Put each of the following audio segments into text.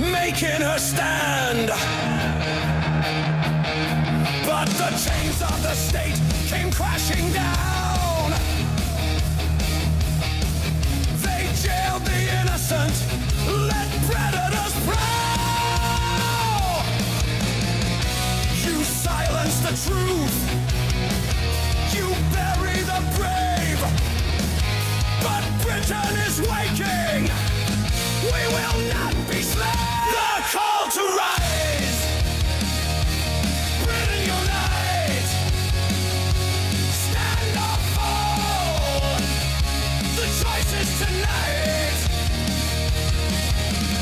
making her stand. But the chains of the state came crashing down. They jailed the innocent, let predators prowl. You silence the truth, you bury the brave. But Britain is waking, we will not be slain. The call to rise, Britain unite, stand or fall, the choice is tonight.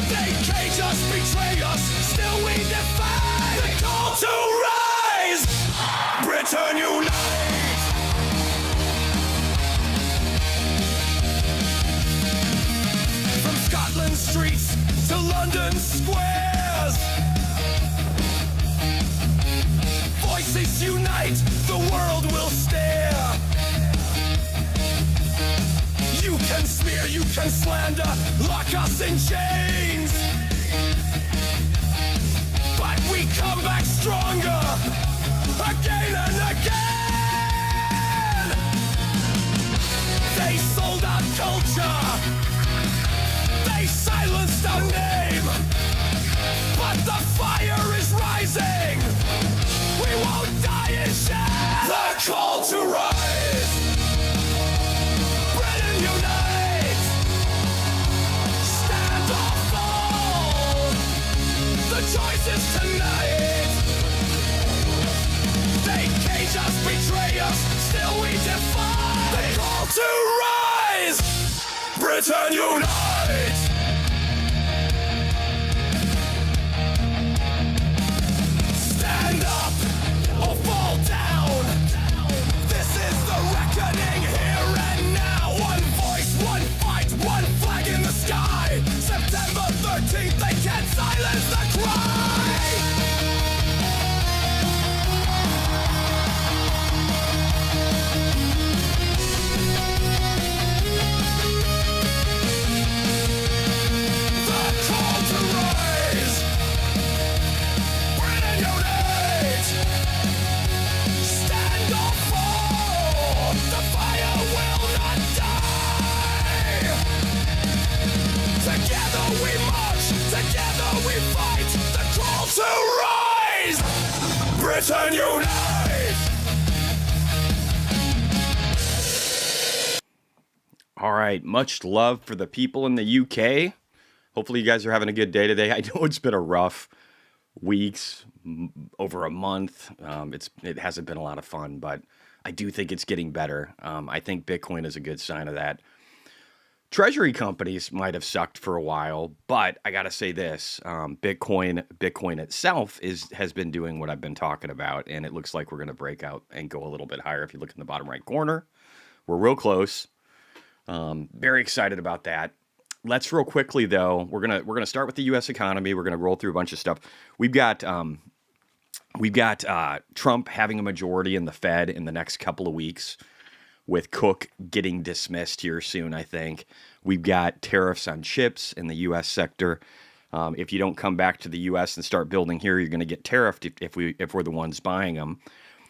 They cage us, betray us, still we defy. The call to rise, Britain unite. From Scotland streets to London squares, voices unite, the world will stare. You can smear, you can slander, lock us in chains, but we come back stronger, again and again. They sold out culture, they silenced our name, but the fire is rising, we won't die in shame. The call to rise, Britain unite, stand or fall, the choice is tonight. They cage us, betray us, still we defy. The call to rise, Britain unite. Stand up or fall down. This is the reckoning here and now. One voice, one fight, one flag in the sky. September 13th, they can't silence the cry. The call to rise, Britain unite, stand or fall, the fire will not die. Together we march, together we fight, the call to rise, Britain unite. All right, much love for the people in the UK. Hopefully you guys are having a good day today. I know it's been a rough weeks, over a month. It hasn't been a lot of fun, but I do think it's getting better. I think Bitcoin is a good sign of that. Treasury companies might have sucked for a while, but I got to say this, Bitcoin itself has been doing what I've been talking about, and it looks like we're going to break out and go a little bit higher. If you look in the bottom right corner, we're real close. Very excited about that. Let's real quickly though. We're gonna start with the U.S. economy. We're gonna roll through a bunch of stuff. We've got Trump having a majority in the Fed in the next couple of weeks, with Cook getting dismissed here soon. I think we've got tariffs on chips in the U.S. sector. If you don't come back to the U.S. and start building here, you're going to get tariffed if we're the ones buying them.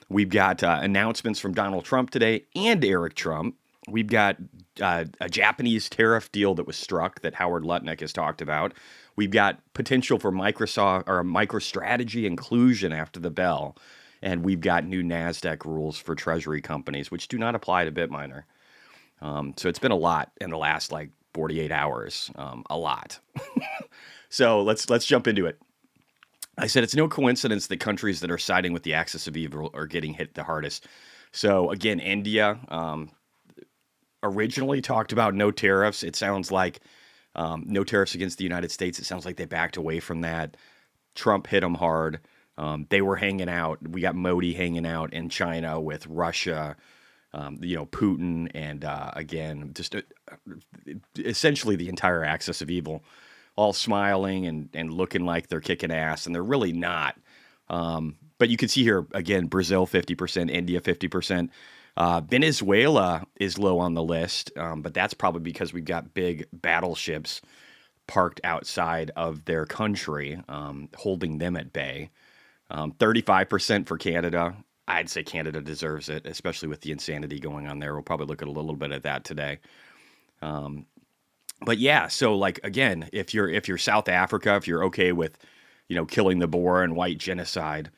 We've got announcements from Donald Trump today and Eric Trump. We've got a Japanese tariff deal that was struck that Howard Lutnick has talked about. We've got potential for Microsoft or MicroStrategy inclusion after the bell. And we've got new NASDAQ rules for treasury companies, which do not apply to Bitminer. So it's been a lot in the last 48 hours, a lot. So let's jump into it. I said it's no coincidence that countries that are siding with the axis of evil are getting hit the hardest. So again, India originally talked about no tariffs. It sounds like no tariffs against the United States. It sounds like they backed away from that. Trump hit them hard. They were hanging out. We got Modi hanging out in China with Russia, Putin, and again, just essentially the entire axis of evil, all smiling and looking like they're kicking ass, and they're really not. But you can see here, again, Brazil 50%, India 50%. Venezuela is low on the list, but that's probably because we've got big battleships parked outside of their country, holding them at bay. 35% for Canada. I'd say Canada deserves it, especially with the insanity going on there. We'll probably look at a little bit of that today. But yeah, so like again, if you're South Africa, if you're okay with, killing the Boer and white genocide,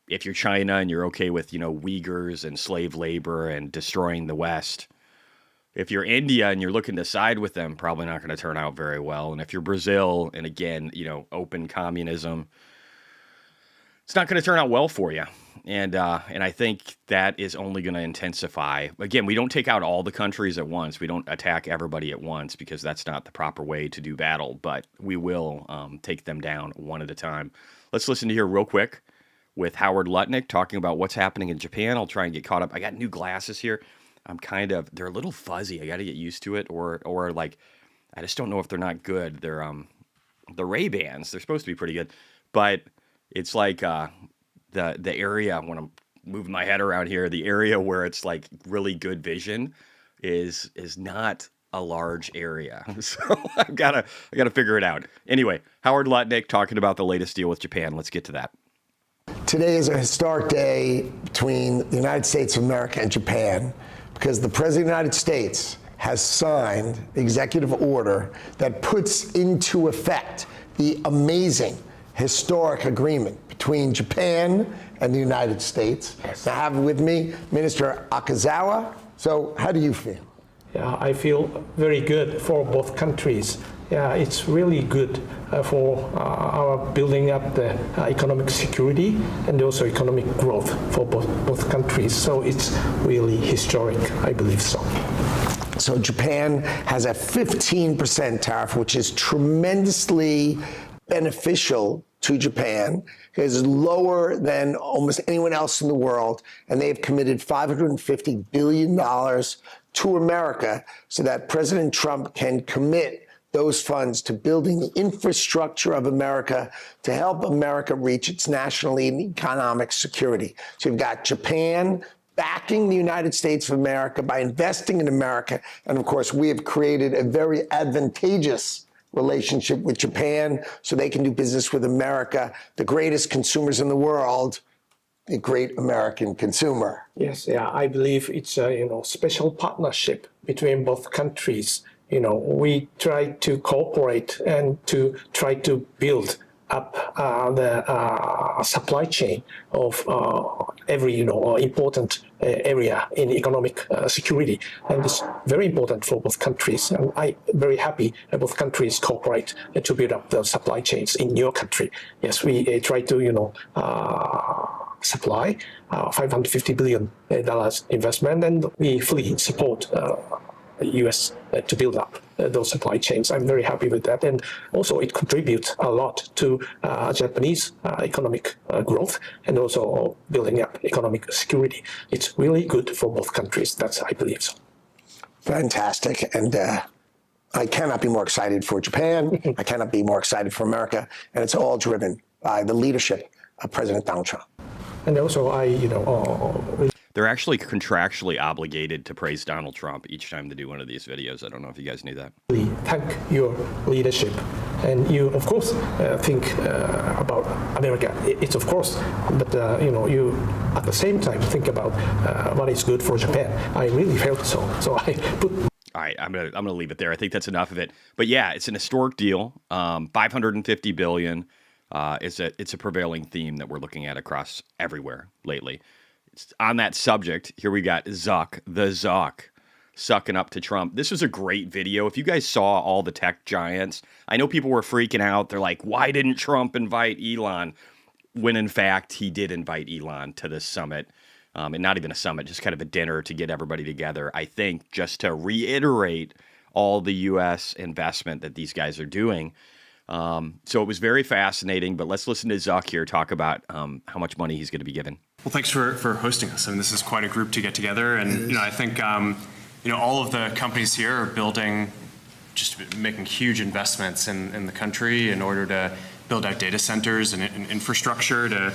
if you're China and you're okay with, Uyghurs and slave labor and destroying the West, if you're India and you're looking to side with them, probably not going to turn out very well. And if you're Brazil and again, open communism, it's not going to turn out well for you. And I think that is only going to intensify. Again, we don't take out all the countries at once. We don't attack everybody at once because that's not the proper way to do battle. But we will take them down one at a time. Let's listen to here real quick with Howard Lutnick talking about what's happening in Japan. I'll try and get caught up. I got new glasses here. They're a little fuzzy. I got to get used to it. Or like, I just don't know if they're not good. They're the Ray-Bans. They're supposed to be pretty good. But it's like the area when I'm moving my head around here, the area where it's like really good vision is not a large area. So I gotta figure it out. Anyway, Howard Lutnick talking about the latest deal with Japan. Let's get to that. Today is a historic day between the United States of America and Japan because the President of the United States has signed the executive order that puts into effect the amazing historic agreement between Japan and the United States. Yes. Now I have with me Minister Akazawa. So how do you feel? Yeah, I feel very good for both countries. Yeah, it's really good for our building up the economic security and also economic growth for both countries. So it's really historic, I believe so. So Japan has a 15% tariff, which is tremendously beneficial to Japan. It's lower than almost anyone else in the world, and they've committed $550 billion to America so that President Trump can commit those funds to building the infrastructure of America to help America reach its national and economic security. So you've got Japan backing the United States of America by investing in America, and of course we have created a very advantageous relationship with Japan so they can do business with America, the greatest consumers in the world, the great American consumer. Yes, yeah, I believe it's a special partnership between both countries. We try to cooperate and to try to build up the supply chain of every important area in economic security, and it's very important for both countries. And I'm very happy that both countries cooperate to build up the supply chains in your country. Yes, we try to supply $550 billion investment, and we fully support the U.S. To build up those supply chains. I'm very happy with that, and also it contributes a lot to Japanese economic growth and also building up economic security. It's really good for both countries. That's, I believe so. Fantastic, and I cannot be more excited for Japan. I cannot be more excited for America, and it's all driven by the leadership of President Donald Trump. And also, They're actually contractually obligated to praise Donald Trump each time they do one of these videos. I don't know if you guys knew that. Thank your leadership. And you, of course, think about America. It's of course, but you at the same time think about what is good for Japan. I really felt so. So I put. All right, I'm gonna leave it there. I think that's enough of it. But yeah, it's an historic deal. $550 billion. It's a prevailing theme that we're looking at across everywhere lately. On that subject, here we got Zuck sucking up to Trump. This was a great video. If you guys saw all the tech giants, I know people were freaking out. They're like, why didn't Trump invite Elon? When in fact, he did invite Elon to this summit. And not even a summit, just kind of a dinner to get everybody together. I think just to reiterate all the U.S. investment that these guys are doing. So it was very fascinating, but let's listen to Zuck here talk about how much money he's going to be given. Well, thanks for hosting us. I mean, this is quite a group to get together, and I think all of the companies here are making huge investments in the country in order to build out data centers and infrastructure to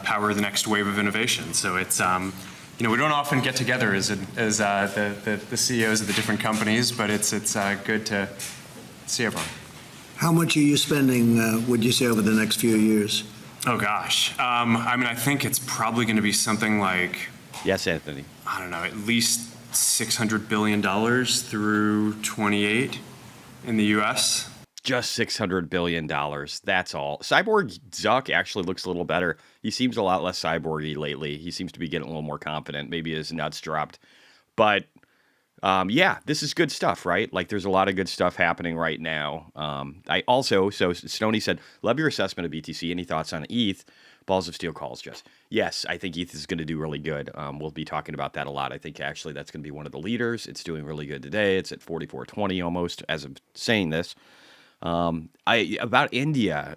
power the next wave of innovation. So it's we don't often get together as the CEOs of the different companies, but it's good to See everyone. How much are you spending, would you say, over the next few years? Oh, gosh. I think it's probably going to be something like, Yes, Anthony. I don't know, at least $600 billion through 28 in the U.S. Just $600 billion. That's all. Cyborg Zuck actually looks a little better. He seems a lot less cyborgy lately. He seems to be getting a little more confident. Maybe his nuts dropped. But yeah, this is good stuff, right? Like, there's a lot of good stuff happening right now. So Stoney said, love your assessment of BTC. Any thoughts on ETH? Balls of Steel calls, Jess. Yes, I think ETH is going to do really good. We'll be talking about that a lot. I think actually that's going to be one of the leaders. It's doing really good today. It's at 44.20 almost as of saying this. About India,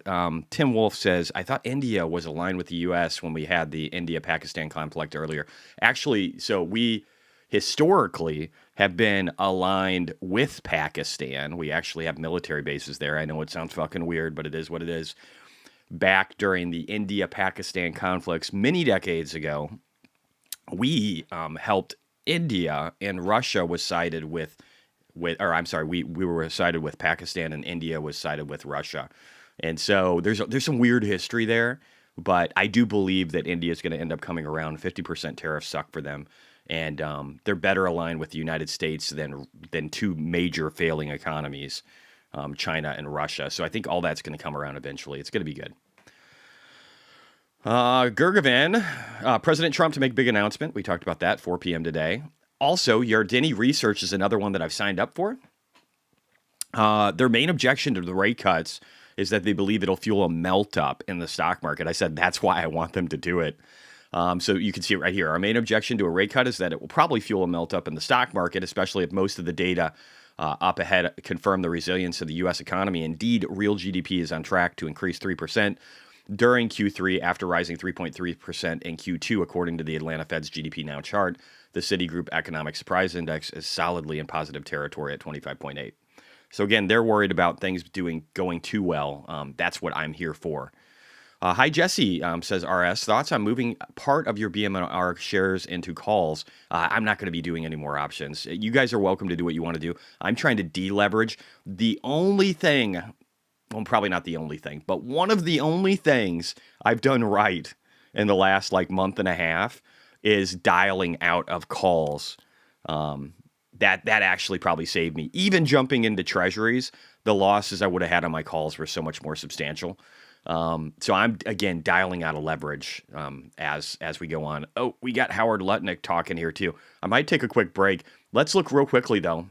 Tim Wolf says, I thought India was aligned with the U.S. when we had the India-Pakistan conflict earlier. Actually, so we historically have been aligned with Pakistan. We actually have military bases there. I know it sounds fucking weird, but it is what it is. Back during the India-Pakistan conflicts many decades ago, we helped India, and Russia was sided we were sided with Pakistan, and India was sided with Russia. And so there's some weird history there, but I do believe that India is going to end up coming around. 50% tariffs suck for them, and they're better aligned with the United States than two major failing economies, China and Russia. So I think all that's going to come around eventually. It's going to be good. Gergovan, President Trump to make big announcement. We talked about that, 4 p.m. today. Also, Yardeni Research is another one that I've signed up for. Their main objection to the rate cuts is that they believe it'll fuel a melt up in the stock market. I said that's why I want them to do it. So you can see it right here. Our main objection to a rate cut is that it will probably fuel a melt up in the stock market, especially if most of the data up ahead confirm the resilience of the U.S. economy. Indeed, real GDP is on track to increase 3% during Q3 after rising 3.3% in Q2, according to the Atlanta Fed's GDP Now chart. The Citigroup Economic Surprise Index is solidly in positive territory at 25.8. So again, they're worried about things going too well. That's what I'm here for. Hi, Jesse, says RS. Thoughts on moving part of your BMR shares into calls? I'm not going to be doing any more options. You guys are welcome to do what you want to do. I'm trying to deleverage. The only thing, well, probably not the only thing, but one of the only things I've done right in the last month and a half is dialing out of calls. That actually probably saved me. Even jumping into treasuries, the losses I would have had on my calls were so much more substantial. So I'm, again, dialing out of leverage as we go on. Oh, we got Howard Lutnick talking here, too. I might take a quick break. Let's look real quickly, though.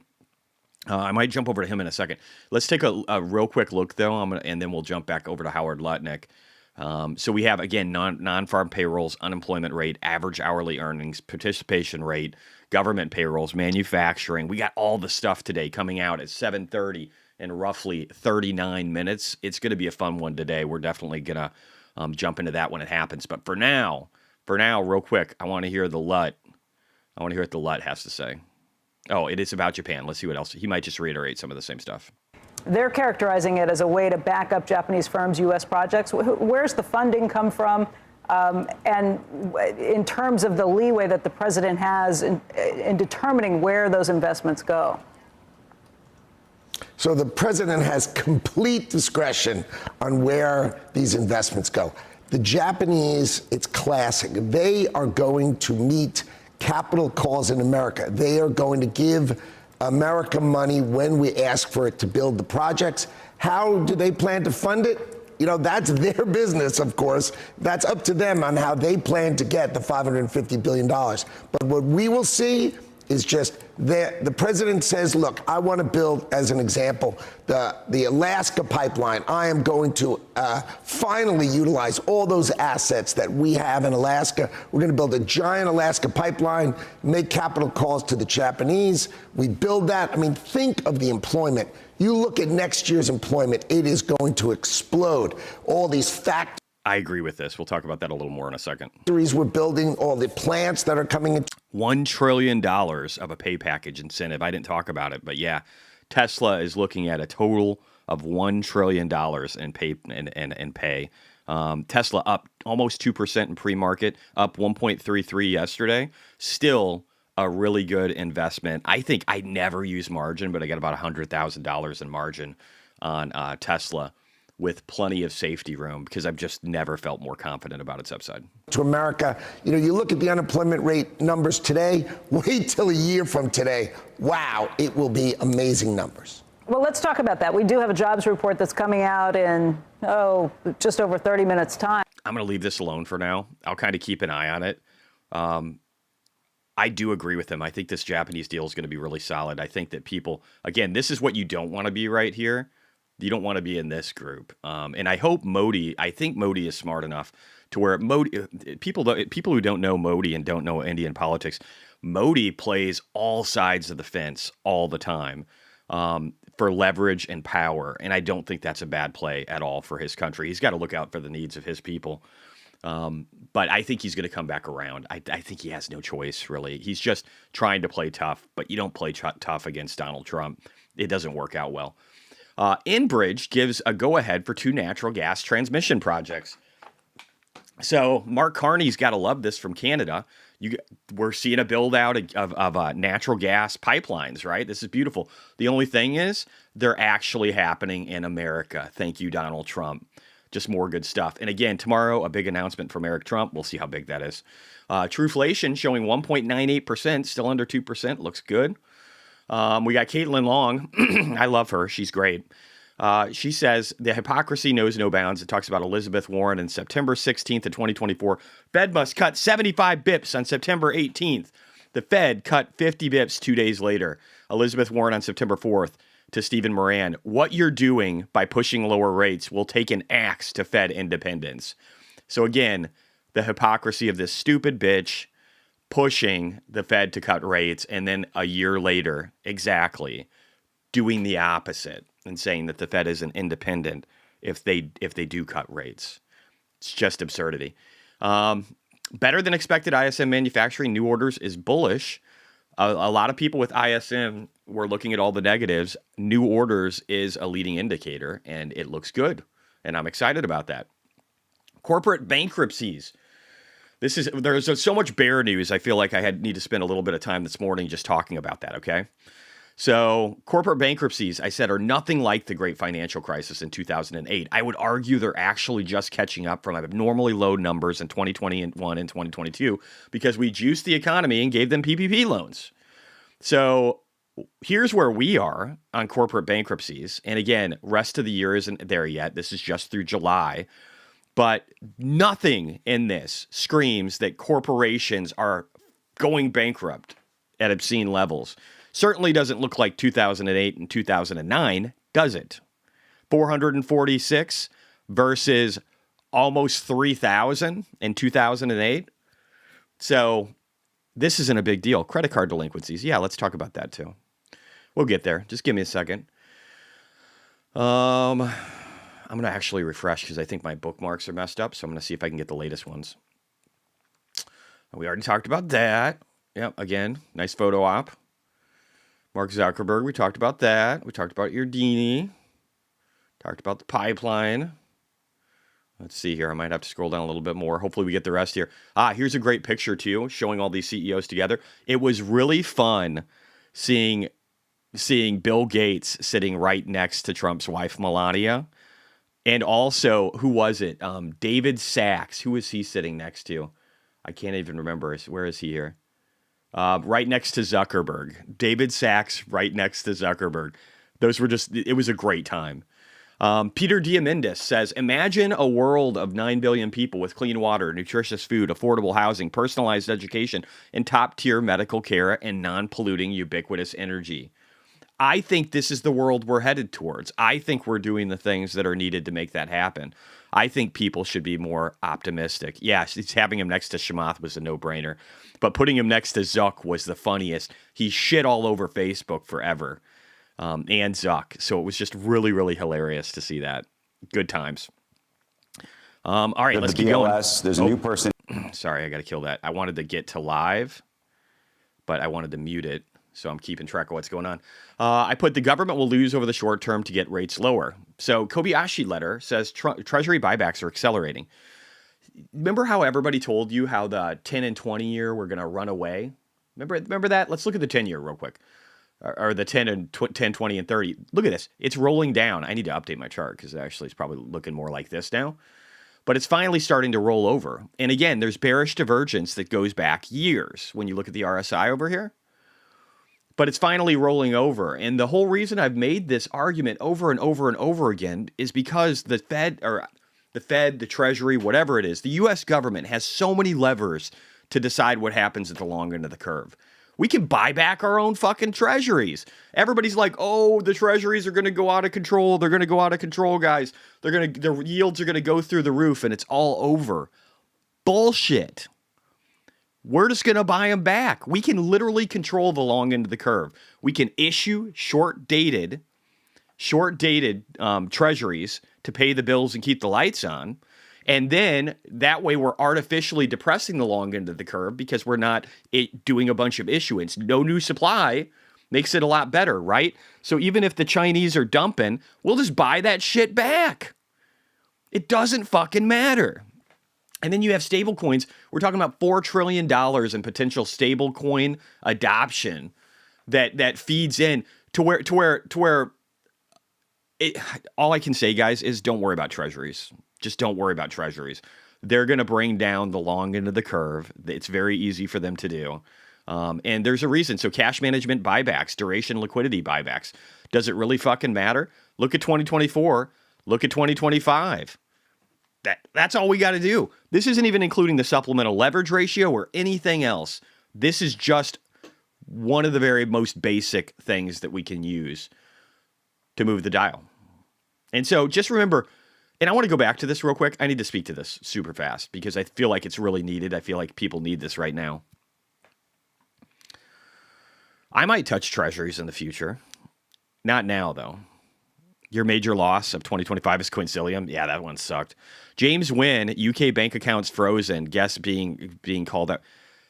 I might jump over to him in a second. Let's take a real quick look, though, and then we'll jump back over to Howard Lutnick. So we have, again, non-farm payrolls, unemployment rate, average hourly earnings, participation rate, government payrolls, manufacturing. We got all the stuff today coming out at 7:30 in roughly 39 minutes. It's going to be a fun one today. We're definitely going to jump into that when it happens. But for now, real quick, I want to hear the LUT. I want to hear what the LUT has to say. Oh, it is about Japan. Let's see what else. He might just reiterate some of the same stuff. They're characterizing it as a way to back up Japanese firms' U.S. projects. Where's the funding come from? And in terms of the leeway that the president has in determining where those investments go? So the president has complete discretion on where these investments go. The Japanese, it's classic. They are going to meet capital calls in America. They are going to give America money when we ask for it to build the projects. How do they plan to fund it? That's their business, of course. That's up to them on how they plan to get the $550 billion. But what we will see is just the president says, look, I want to build, as an example, the Alaska pipeline. I am going to finally utilize all those assets that we have in Alaska. We're going to build a giant Alaska pipeline, make capital calls to the Japanese. We build that. I mean, think of the employment. You look at next year's employment, it is going to explode. All these factories. I agree with this. We'll talk about that a little more in a second. We're building, all the plants that are coming in. $1 trillion of a pay package incentive. I didn't talk about it, but yeah, Tesla is looking at a total of $1 trillion in pay. Tesla up almost 2% in pre-market, up 1.33 yesterday. Still a really good investment. I think I never use margin, but I got about $100,000 in margin on Tesla with plenty of safety room because I've just never felt more confident about its upside. To America, you look at the unemployment rate numbers today, wait till a year from today. Wow, it will be amazing numbers. Well, let's talk about that. We do have a jobs report that's coming out in, just over 30 minutes time. I'm going to leave this alone for now. I'll kind of keep an eye on it. I do agree with him. I think this Japanese deal is going to be really solid. I think that people, again, this is what you don't want to be right here. You don't want to be in this group. And I think Modi is smart enough to where people who don't know Modi and don't know Indian politics, Modi plays all sides of the fence all the time for leverage and power. And I don't think that's a bad play at all for his country. He's got to look out for the needs of his people. But I think he's going to come back around. I think he has no choice, really. He's just trying to play tough, but you don't play tough against Donald Trump. It doesn't work out well. Enbridge gives a go-ahead for 2 natural gas transmission projects. So Mark Carney's got to love this from Canada. We're seeing a build-out of natural gas pipelines, right? This is beautiful. The only thing is they're actually happening in America. Thank you, Donald Trump. Just more good stuff. And again, tomorrow, a big announcement from Eric Trump. We'll see how big that is. Trueflation showing 1.98%, still under 2%. Looks good. We got Caitlin Long. I love her. She's great. She says the hypocrisy knows no bounds. It talks about Elizabeth Warren on September 16th of 2024. Fed must cut 75 bips on September 18th. The Fed cut 50 bips 2 days later. Elizabeth Warren on September 4th. To Stephen Moran, what you're doing by pushing lower rates will take an axe to Fed independence. So again, the hypocrisy of this stupid bitch pushing the Fed to cut rates and then a year later, exactly, doing the opposite and saying that the Fed isn't independent if they do cut rates. It's just absurdity. Better than expected ISM manufacturing new orders is bullish. A lot of people with ISM were looking at all the negatives. New orders is a leading indicator, and it looks good, and I'm excited about that. Corporate bankruptcies. There's so much bear news. I feel like I need to spend a little bit of time this morning just talking about that, okay? So corporate bankruptcies, I said, are nothing like the great financial crisis in 2008. I would argue they're actually just catching up from abnormally low numbers in 2021 and 2022 because we juiced the economy and gave them PPP loans. So here's where we are on corporate bankruptcies. And again, rest of the year isn't there yet. This is just through July. But nothing in this screams that corporations are going bankrupt at obscene levels. Certainly doesn't look like 2008 and 2009, does it? 446 versus almost 3,000 in 2008. So this isn't a big deal. Credit card delinquencies. Yeah, let's talk about that too. We'll get there. Just give me a second. I'm going to actually refresh because I think my bookmarks are messed up. So I'm going to see if I can get the latest ones. We already talked about that. Yep, again, nice photo op. Mark Zuckerberg, we talked about that. We talked about Erdini. Talked about the pipeline. Let's see here. I might have to scroll down a little bit more. Hopefully we get the rest here. Here's a great picture too, showing all these CEOs together. It was really fun seeing Bill Gates sitting right next to Trump's wife, Melania. And also, who was it? David Sachs. Who was he sitting next to? I can't even remember. Where is he here? Right next to Zuckerberg. David Sachs right next to Zuckerberg. It was a great time. Peter Diamandis says, imagine a world of 9 billion people with clean water, nutritious food, affordable housing, personalized education, and top-tier medical care and non-polluting ubiquitous energy. I think this is the world we're headed towards. I think we're doing the things that are needed to make that happen. I think people should be more optimistic. Yes, having him next to Chamath was a no-brainer, but putting him next to Zuck was the funniest. He shit all over Facebook forever, and Zuck. So it was just really, really hilarious to see that. Good times. All right, let's keep going. There's a new person. Sorry, I got to kill that. I wanted to get to live, but I wanted to mute it. So I'm keeping track of what's going on. I put the government will lose over the short term to get rates lower. So Kobayashi letter says Treasury buybacks are accelerating. Remember how everybody told you how the 10 and 20 year were going to run away? Remember that? Let's look at the 10-year real quick. Or the 10 and 10, 20, and 30. Look at this. It's rolling down. I need to update my chart because actually it's probably looking more like this now. But it's finally starting to roll over. And again, there's bearish divergence that goes back years when you look at the RSI over here. But it's finally rolling over. And the whole reason I've made this argument over and over and over again is because the Fed, the Treasury, whatever it is, the U.S. government has so many levers to decide what happens at the long end of the curve. We can buy back our own fucking treasuries. Everybody's like, oh, the treasuries are going to go out of control. They're going to go out of control, guys. Their yields are going to go through the roof and it's all over. Bullshit. We're just going to buy them back. We can literally control the long end of the curve. We can issue short-dated treasuries to pay the bills and keep the lights on. And then that way we're artificially depressing the long end of the curve because we're not doing a bunch of issuance. No new supply makes it a lot better, right? So even if the Chinese are dumping, we'll just buy that shit back. It doesn't fucking matter. And then you have stable coins. We're talking about $4 trillion in potential stable coin adoption that feeds in to where all I can say, guys, is don't worry about treasuries. Just don't worry about treasuries. They're going to bring down the long end of the curve. It's very easy for them to do. And there's a reason. So cash management buybacks, duration liquidity buybacks. Does it really fucking matter? Look at 2024. Look at 2025. That's all we got to do. This isn't even including the supplemental leverage ratio or anything else. This is just one of the very most basic things that we can use to move the dial. And so just remember, and I want to go back to this real quick. I need to speak to this super fast because I feel like it's really needed. I feel like people need this right now. I might touch treasuries in the future. Not now, though. Your major loss of 2025 is Coincilium. Yeah, that one sucked. James Wynn, UK bank accounts frozen. Guess being called out.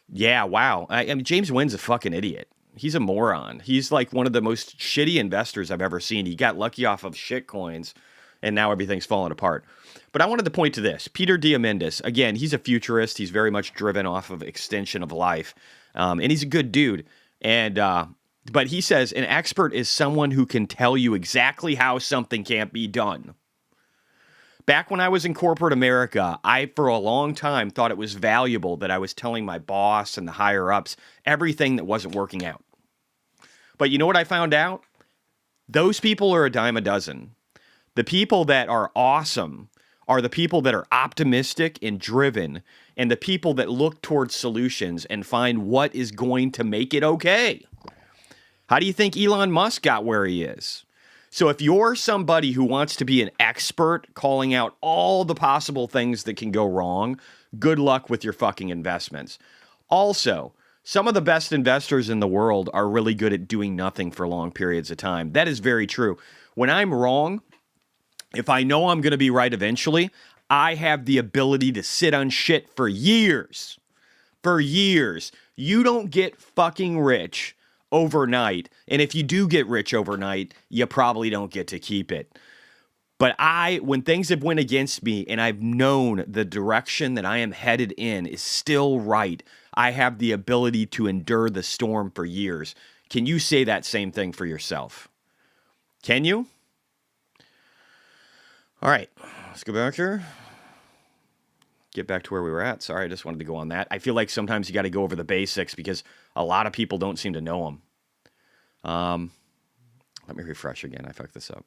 Yeah, wow. I mean, James Wynn's a fucking idiot. He's a moron. He's like one of the most shitty investors I've ever seen. He got lucky off of shit coins, and now everything's falling apart. But I wanted to point to this. Peter Diamandis, again, he's a futurist. He's very much driven off of extension of life, and he's a good dude. But he says an expert is someone who can tell you exactly how something can't be done. Back when I was in corporate America, I, for a long time, thought it was valuable that I was telling my boss and the higher-ups everything that wasn't working out. But you know what I found out? Those people are a dime a dozen. The people that are awesome are the people that are optimistic and driven, and the people that look towards solutions and find what is going to make it okay. How do you think Elon Musk got where he is? So if you're somebody who wants to be an expert calling out all the possible things that can go wrong, good luck with your fucking investments. Also, some of the best investors in the world are really good at doing nothing for long periods of time. That is very true. When I'm wrong, if I know I'm going to be right eventually, I have the ability to sit on shit for years. For years. You don't get fucking rich overnight. And if you do get rich overnight, you probably don't get to keep it. But when things have went against me and I've known the direction that I am headed in is still right, I have the ability to endure the storm for years. Can you say that same thing for yourself? Can you? All right, let's go back here. Get back to where we were at. Sorry, I just wanted to go on that. I feel like sometimes you got to go over the basics because a lot of people don't seem to know them. Let me refresh again. I fucked this up.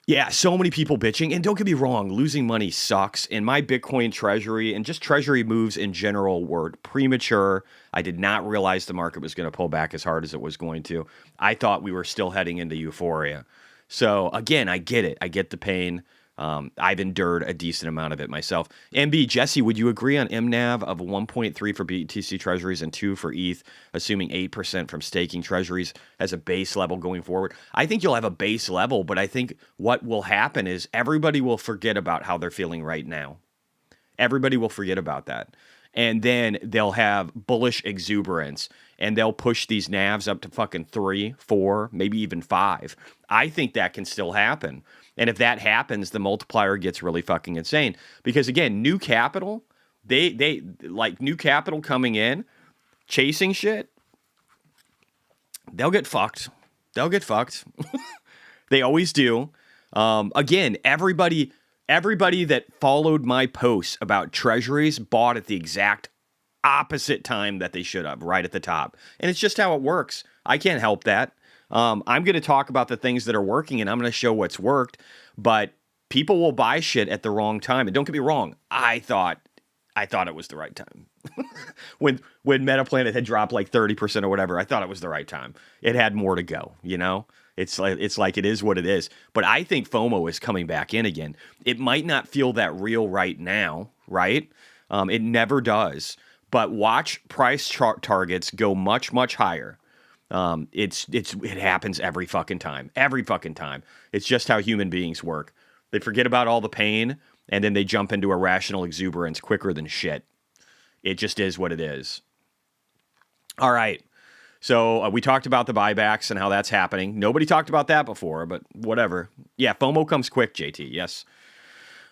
Yeah, so many people bitching. And don't get me wrong, losing money sucks. And my Bitcoin treasury and just treasury moves in general were premature. I did not realize the market was going to pull back as hard as it was going to. I thought we were still heading into euphoria. So again, I get it. I get the pain. I've endured a decent amount of it myself. MB, Jesse, would you agree on MNAV of 1.3 for BTC treasuries and 2 for ETH, assuming 8% from staking treasuries as a base level going forward? I think you'll have a base level, but I think what will happen is everybody will forget about how they're feeling right now. Everybody will forget about that. And then they'll have bullish exuberance, and they'll push these NAVs up to fucking 3, 4, maybe even 5. I think that can still happen. And if that happens, the multiplier gets really fucking insane. Because again, new capital, they like new capital coming in, chasing shit, they'll get fucked. They'll get fucked. They always do. Again, everybody that followed my posts about treasuries bought at the exact opposite time that they should have, right at the top. And it's just how it works. I can't help that. I'm going to talk about the things that are working, and I'm going to show what's worked. But people will buy shit at the wrong time. And don't get me wrong, I thought it was the right time. when Metaplanet had dropped like 30% or whatever, I thought it was the right time. It had more to go, you know? It's like it is what it is. But I think FOMO is coming back in again. It might not feel that real right now, right? It never does. But watch price targets go much, much higher. It happens every fucking time. Every fucking time. It's just how human beings work. They forget about all the pain, and then they jump into irrational exuberance quicker than shit. It just is what it is. All right. So we talked about the buybacks and how that's happening. Nobody talked about that before, but whatever. Yeah, FOMO comes quick, JT. Yes.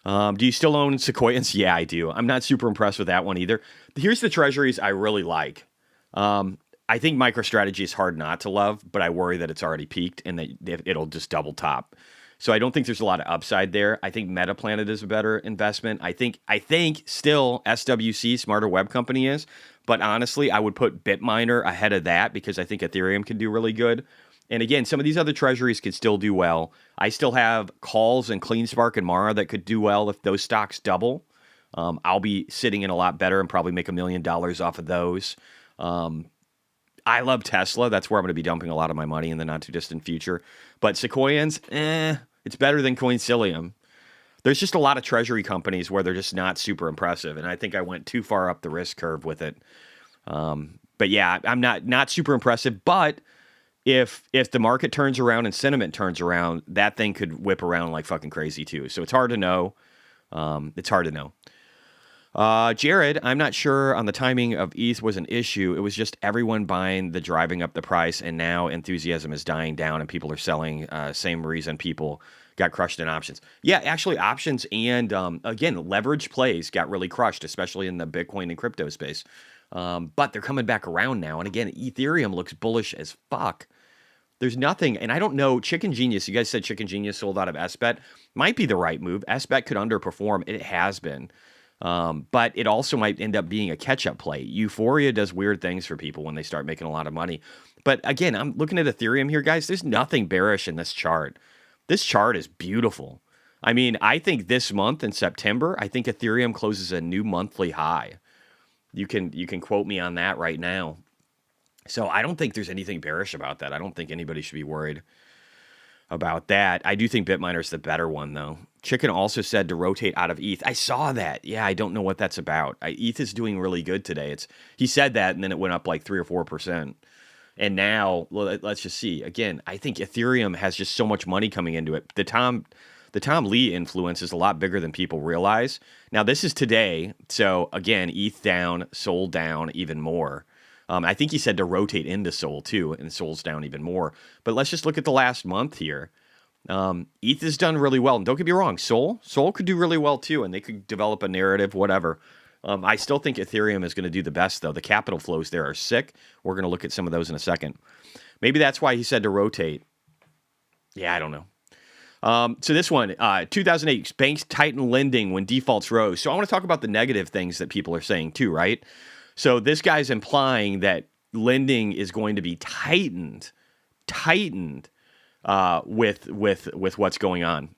Do you still own Sequoians? Yeah, I do. I'm not super impressed with that one either. Here's the treasuries I really like. I think MicroStrategy is hard not to love, but I worry that it's already peaked and that it'll just double top. So I don't think there's a lot of upside there. I think Metaplanet is a better investment. I think still SWC, Smarter Web Company is. But honestly, I would put Bitminer ahead of that because I think Ethereum can do really good. And again, some of these other treasuries could still do well. I still have calls and CleanSpark and Mara that could do well if those stocks double. I'll be sitting in a lot better and probably make $1 million off of those. I love Tesla. That's where I'm going to be dumping a lot of my money in the not too distant future. But Sequoians, it's better than Coincilium. There's just a lot of treasury companies where they're just not super impressive, and I think I went too far up the risk curve with it. But yeah, I'm not super impressive. But if the market turns around and sentiment turns around, that thing could whip around like fucking crazy too. So it's hard to know. It's hard to know. Jared, I'm not sure on the timing of ETH was an issue. It was just everyone buying the driving up the price, and now enthusiasm is dying down and people are selling. Same reason people got crushed in options. Yeah, actually options and, again, leverage plays got really crushed, especially in the Bitcoin and crypto space. But they're coming back around now. And again, Ethereum looks bullish as fuck. There's nothing, and I don't know, Chicken Genius, you guys said Chicken Genius sold out of SBET. Might be the right move. SBET could underperform. It has been. But it also might end up being a catch-up play. Euphoria does weird things for people when they start making a lot of money. But again, I'm looking at Ethereum here, guys. There's nothing bearish in this chart. This chart is beautiful. I mean, I think this month in September, I think Ethereum closes a new monthly high. You can quote me on that right now. So I don't think there's anything bearish about that. I don't think anybody should be worried about that. I do think Bitminer's the better one, though. Chicken also said to rotate out of ETH. I saw that. Yeah, I don't know what that's about. ETH is doing really good today. He said that, and then it went up like 3 or 4%. And now, well, let's just see. Again, I think Ethereum has just so much money coming into it. The Tom Lee influence is a lot bigger than people realize. Now, this is today. So, again, ETH down, Sol down even more. I think he said to rotate into Sol, too, and Sol's down even more. But let's just look at the last month here. ETH has done really well. And don't get me wrong, Sol could do really well, too, and they could develop a narrative, whatever. I still think Ethereum is going to do the best, though. The capital flows there are sick. We're going to look at some of those in a second. Maybe that's why he said to rotate. Yeah, I don't know. So this one, 2008, banks tightened lending when defaults rose. So I want to talk about the negative things that people are saying, too, right? So this guy's implying that lending is going to be tightened with what's going on.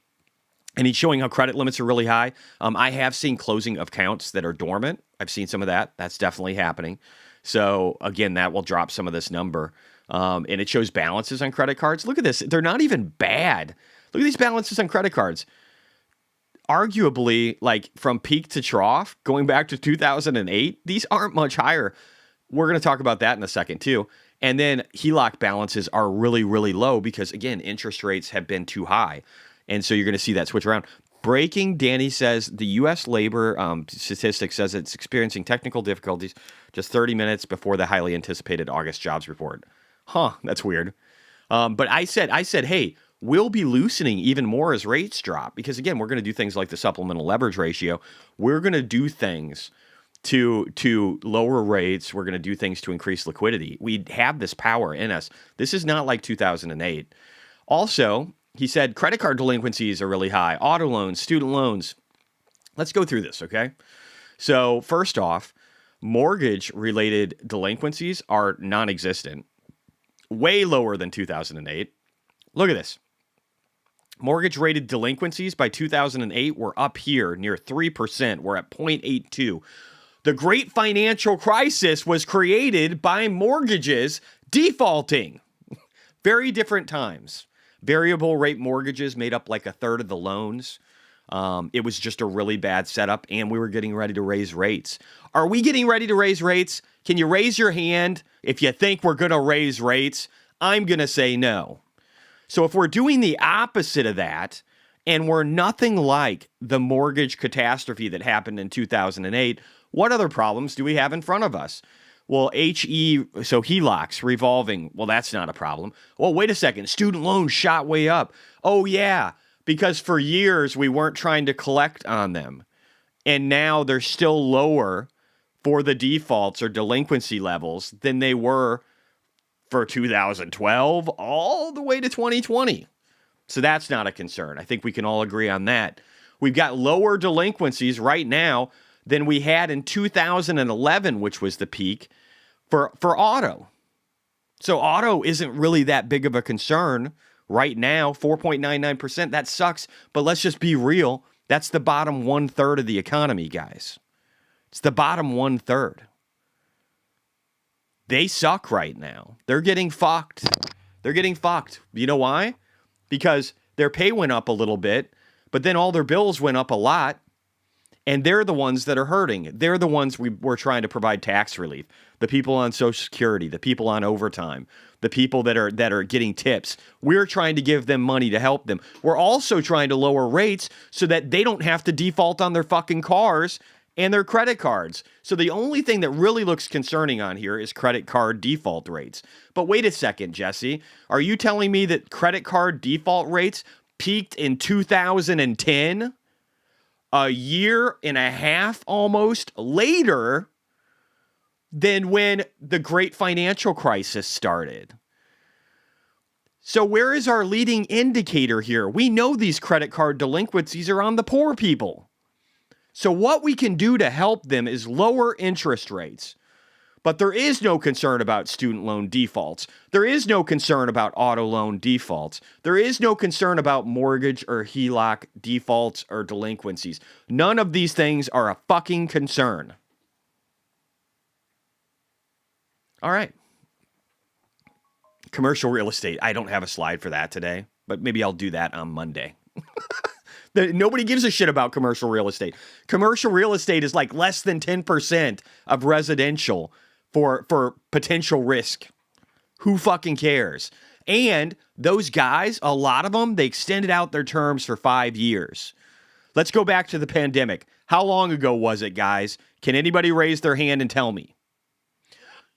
And he's showing how credit limits are really high. I have seen closing of accounts that are dormant. I've seen some of that. That's definitely happening. So again, that will drop some of this number. And it shows balances on credit cards. Look at this. They're not even bad. Look at these balances on credit cards. Arguably, like from peak to trough, going back to 2008, these aren't much higher. We're going to talk about that in a second too. And then HELOC balances are really, really low because, again, interest rates have been too high. And so you're going to see that switch around. Breaking, Danny says, the U.S. labor statistic says it's experiencing technical difficulties just 30 minutes before the highly anticipated August jobs report. Huh, that's weird. But I said, hey, we'll be loosening even more as rates drop. Because, again, we're going to do things like the supplemental leverage ratio. We're going to do things to lower rates. We're going to do things to increase liquidity. We have this power in us. This is not like 2008. Also, he said credit card delinquencies are really high. Auto loans, student loans. Let's go through this, okay? So first off, mortgage-related delinquencies are non-existent. Way lower than 2008. Look at this. Mortgage-rated delinquencies by 2008 were up here near 3%. We're at 0.82. The great financial crisis was created by mortgages defaulting. Very different times. Variable rate mortgages made up like a third of the loans. It was just a really bad setup, and we were getting ready to raise rates. Are we getting ready to raise rates? Can you raise your hand if you think we're going to raise rates? I'm going to say no. So if we're doing the opposite of that, and we're nothing like the mortgage catastrophe that happened in 2008, what other problems do we have in front of us? Well, so HELOCs, revolving, well, that's not a problem. Well, wait a second, student loans shot way up. Oh, yeah, because for years we weren't trying to collect on them. And now they're still lower for the defaults or delinquency levels than they were for 2012 all the way to 2020. So that's not a concern. I think we can all agree on that. We've got lower delinquencies right now than we had in 2011, which was the peak for auto. So auto isn't really that big of a concern right now, 4.99%. That sucks, but let's just be real. That's the bottom 1/3 of the economy, guys. It's the bottom 1/3. They suck right now. They're getting fucked. They're getting fucked. You know why? Because their pay went up a little bit, but then all their bills went up a lot, and they're the ones that are hurting. They're the ones we're trying to provide tax relief. The people on Social Security, the people on overtime, the people that are getting tips. We're trying to give them money to help them. We're also trying to lower rates so that they don't have to default on their fucking cars and their credit cards. So the only thing that really looks concerning on here is credit card default rates. But wait a second, Jesse. Are you telling me that credit card default rates peaked in 2010? A year and a half almost later than when the great financial crisis started. So where is our leading indicator here? We know these credit card delinquencies are on the poor people. So what we can do to help them is lower interest rates. But there is no concern about student loan defaults. There is no concern about auto loan defaults. There is no concern about mortgage or HELOC defaults or delinquencies. None of these things are a fucking concern. All right. Commercial real estate. I don't have a slide for that today, but maybe I'll do that on Monday. Nobody gives a shit about commercial real estate. Commercial real estate is like less than 10% of residential for potential risk. Who fucking cares? And those guys, a lot of them, they extended out their terms for 5 years. Let's go back to the pandemic. How long ago was it, guys? Can anybody raise their hand and tell me?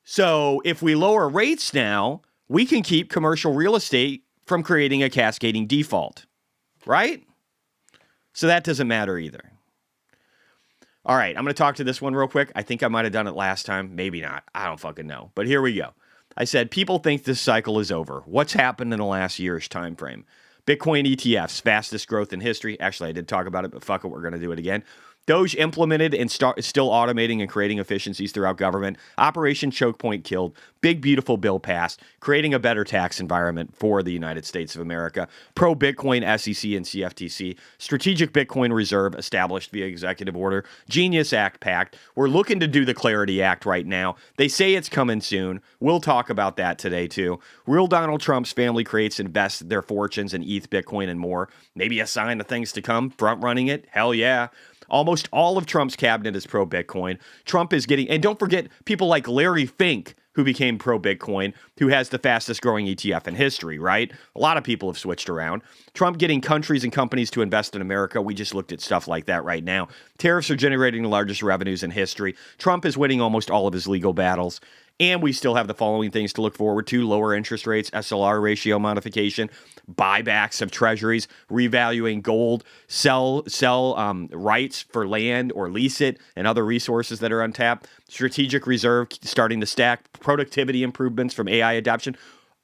So if we lower rates now, we can keep commercial real estate from creating a cascading default, right? So that doesn't matter either. All right, I'm going to talk to this one real quick. I think I might have done it last time. Maybe not. I don't fucking know. But here we go. I said, people think this cycle is over. What's happened in the last year's time frame? Bitcoin ETFs, fastest growth in history. Actually, I did talk about it, but fuck it, we're going to do it again. Doge implemented and still automating and creating efficiencies throughout government. Operation Choke Point killed. Big, beautiful bill passed, creating a better tax environment for the United States of America. Pro-Bitcoin SEC and CFTC. Strategic Bitcoin Reserve established via executive order. Genius Act Pact. We're looking to do the Clarity Act right now. They say it's coming soon. We'll talk about that today, too. Real Donald Trump's family creates, invests their fortunes in ETH, Bitcoin, and more. Maybe a sign of things to come. Front-running it? Hell yeah. Almost all of Trump's cabinet is pro-Bitcoin. Trump is getting, and don't forget people like Larry Fink, who became pro-Bitcoin, who has the fastest growing ETF in history, right? A lot of people have switched around. Trump getting countries and companies to invest in America. We just looked at stuff like that right now. Tariffs are generating the largest revenues in history. Trump is winning almost all of his legal battles. And we still have the following things to look forward to: lower interest rates, SLR ratio modification, buybacks of treasuries, revaluing gold, sell rights for land or lease it, and other resources that are untapped, strategic reserve starting to stack, productivity improvements from AI adoption.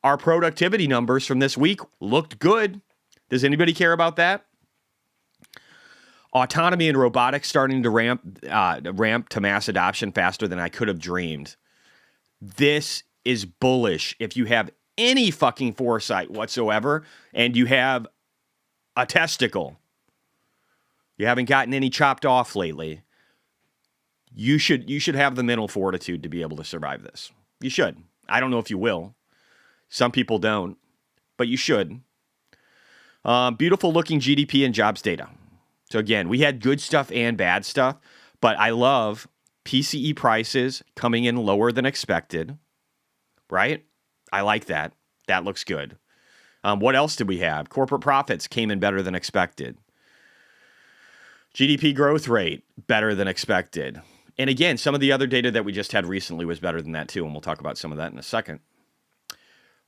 Our productivity numbers from this week looked good. Does anybody care about that? Autonomy and robotics starting to ramp to mass adoption faster than I could have dreamed. This is bullish. If you have any fucking foresight whatsoever and you have a testicle, you haven't gotten any chopped off lately, you should have the mental fortitude to be able to survive this. You should. I don't know if you will. Some people don't, but you should. Beautiful looking GDP and jobs data. So again, we had good stuff and bad stuff, but I love PCE prices coming in lower than expected, right? I like that. That looks good. What else did we have? Corporate profits came in better than expected. GDP growth rate, better than expected. And again, some of the other data that we just had recently was better than that too, and we'll talk about some of that in a second.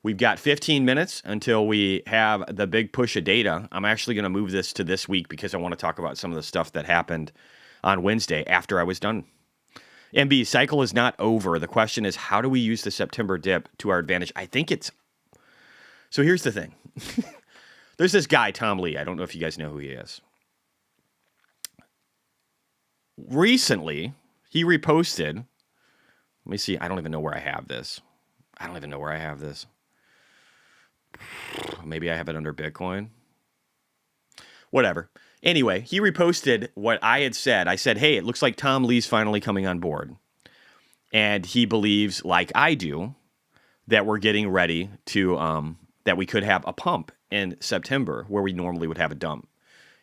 We've got 15 minutes until we have the big push of data. I'm actually going to move this to this week because I want to talk about some of the stuff that happened on Wednesday after I was done. MB, cycle is not over. The question is, how do we use the September dip to our advantage? I think it's... So here's the thing. There's this guy, Tom Lee. I don't know if you guys know who he is. Recently, he reposted... Let me see. I don't even know where I have this. Maybe I have it under Bitcoin. Whatever. Anyway, he reposted what I had said. I said, hey, it looks like Tom Lee's finally coming on board. And he believes, like I do, that we're getting ready to, that we could have a pump in September where we normally would have a dump.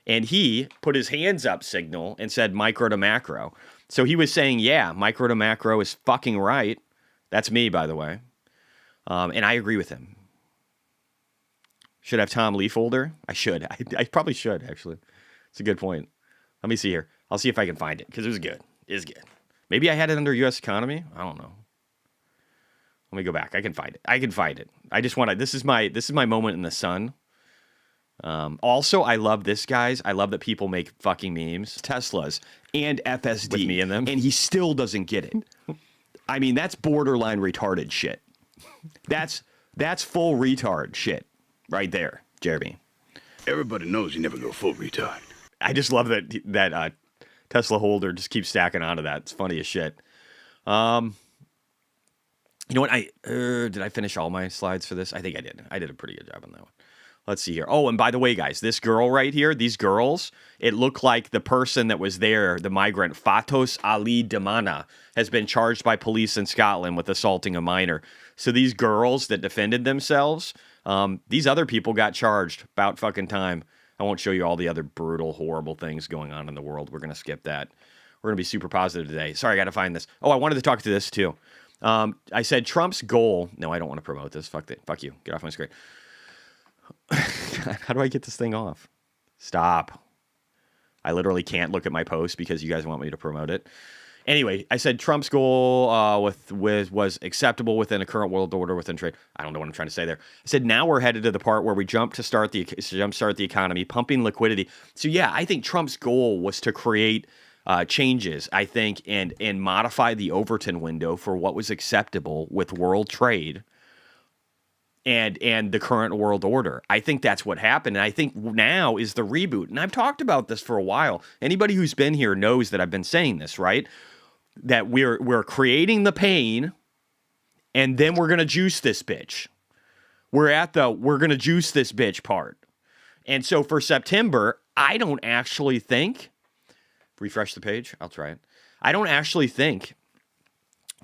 And he put his hands up signal and said micro to macro. So he was saying, yeah, micro to macro is fucking right. That's me, by the way. And I agree with him. Should I have Tom Lee folder? I should. I probably should, actually. It's a good point. Let me see here. I'll see if I can find it, because it was good. It is good. Maybe I had it under U.S. economy? I don't know. Let me go back. I can find it. I just want to... This is my moment in the sun. Also, I love this, guys. I love that people make fucking memes. Teslas and FSD. With me in them. And he still doesn't get it. I mean, that's borderline retarded shit. That's full retard shit right there, Jeremy. Everybody knows you never go full retard. I just love that Tesla holder just keeps stacking onto that. It's funny as shit. You know what? Did I finish all my slides for this? I think I did. I did a pretty good job on that one. Let's see here. Oh, and by the way, guys, this girl right here, these girls, it looked like the person that was there, the migrant, Fatos Ali Damana, has been charged by police in Scotland with assaulting a minor. So these girls that defended themselves, these other people got charged. About fucking time. I won't show you all the other brutal, horrible things going on in the world. We're going to skip that. We're going to be super positive today. Sorry, I got to find this. Oh, I wanted to talk to this too. I said Trump's goal. No, I don't want to promote this. Fuck you. Get off my screen. How do I get this thing off? Stop. I literally can't look at my post because you guys want me to promote it. Anyway, I said Trump's goal was acceptable within a current world order within trade. I don't know what I'm trying to say there. I said now we're headed to the part where we jumpstart the economy, pumping liquidity. So yeah, I think Trump's goal was to create changes, I think, and modify the Overton window for what was acceptable with world trade and the current world order. I think that's what happened. And I think now is the reboot. And I've talked about this for a while. Anybody who's been here knows that I've been saying this, right? That we're creating the pain, and then we're going to juice this bitch. We're going to juice this bitch part. And so for September, I don't actually think, refresh the page, I'll try it. I don't actually think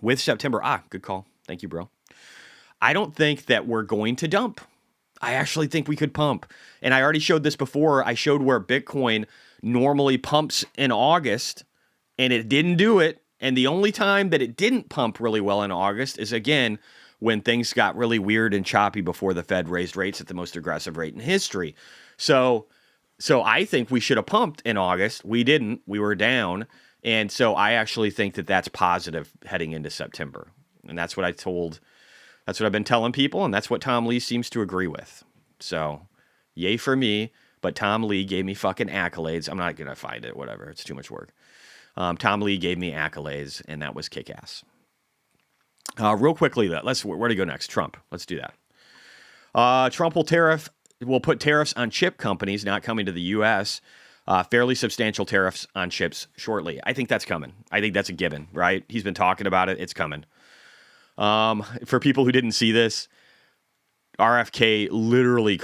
with September, good call. Thank you, bro. I don't think that we're going to dump. I actually think we could pump. And I already showed this before. I showed where Bitcoin normally pumps in August, and it didn't do it. And the only time that it didn't pump really well in August is, again, when things got really weird and choppy before the Fed raised rates at the most aggressive rate in history. So I think we should have pumped in August. We didn't. We were down. And so I actually think that that's positive heading into September. And that's what I've been telling people, and that's what Tom Lee seems to agree with. So, yay for me, but Tom Lee gave me fucking accolades. I'm not going to find it, whatever. It's too much work. Tom Lee gave me accolades, and that was kick-ass. Real quickly, where to go next? Trump. Let's do that. Trump will put tariffs on chip companies not coming to the U.S., fairly substantial tariffs on chips shortly. I think that's coming. I think that's a given, right? He's been talking about it. It's coming. For people who didn't see this, RFK literally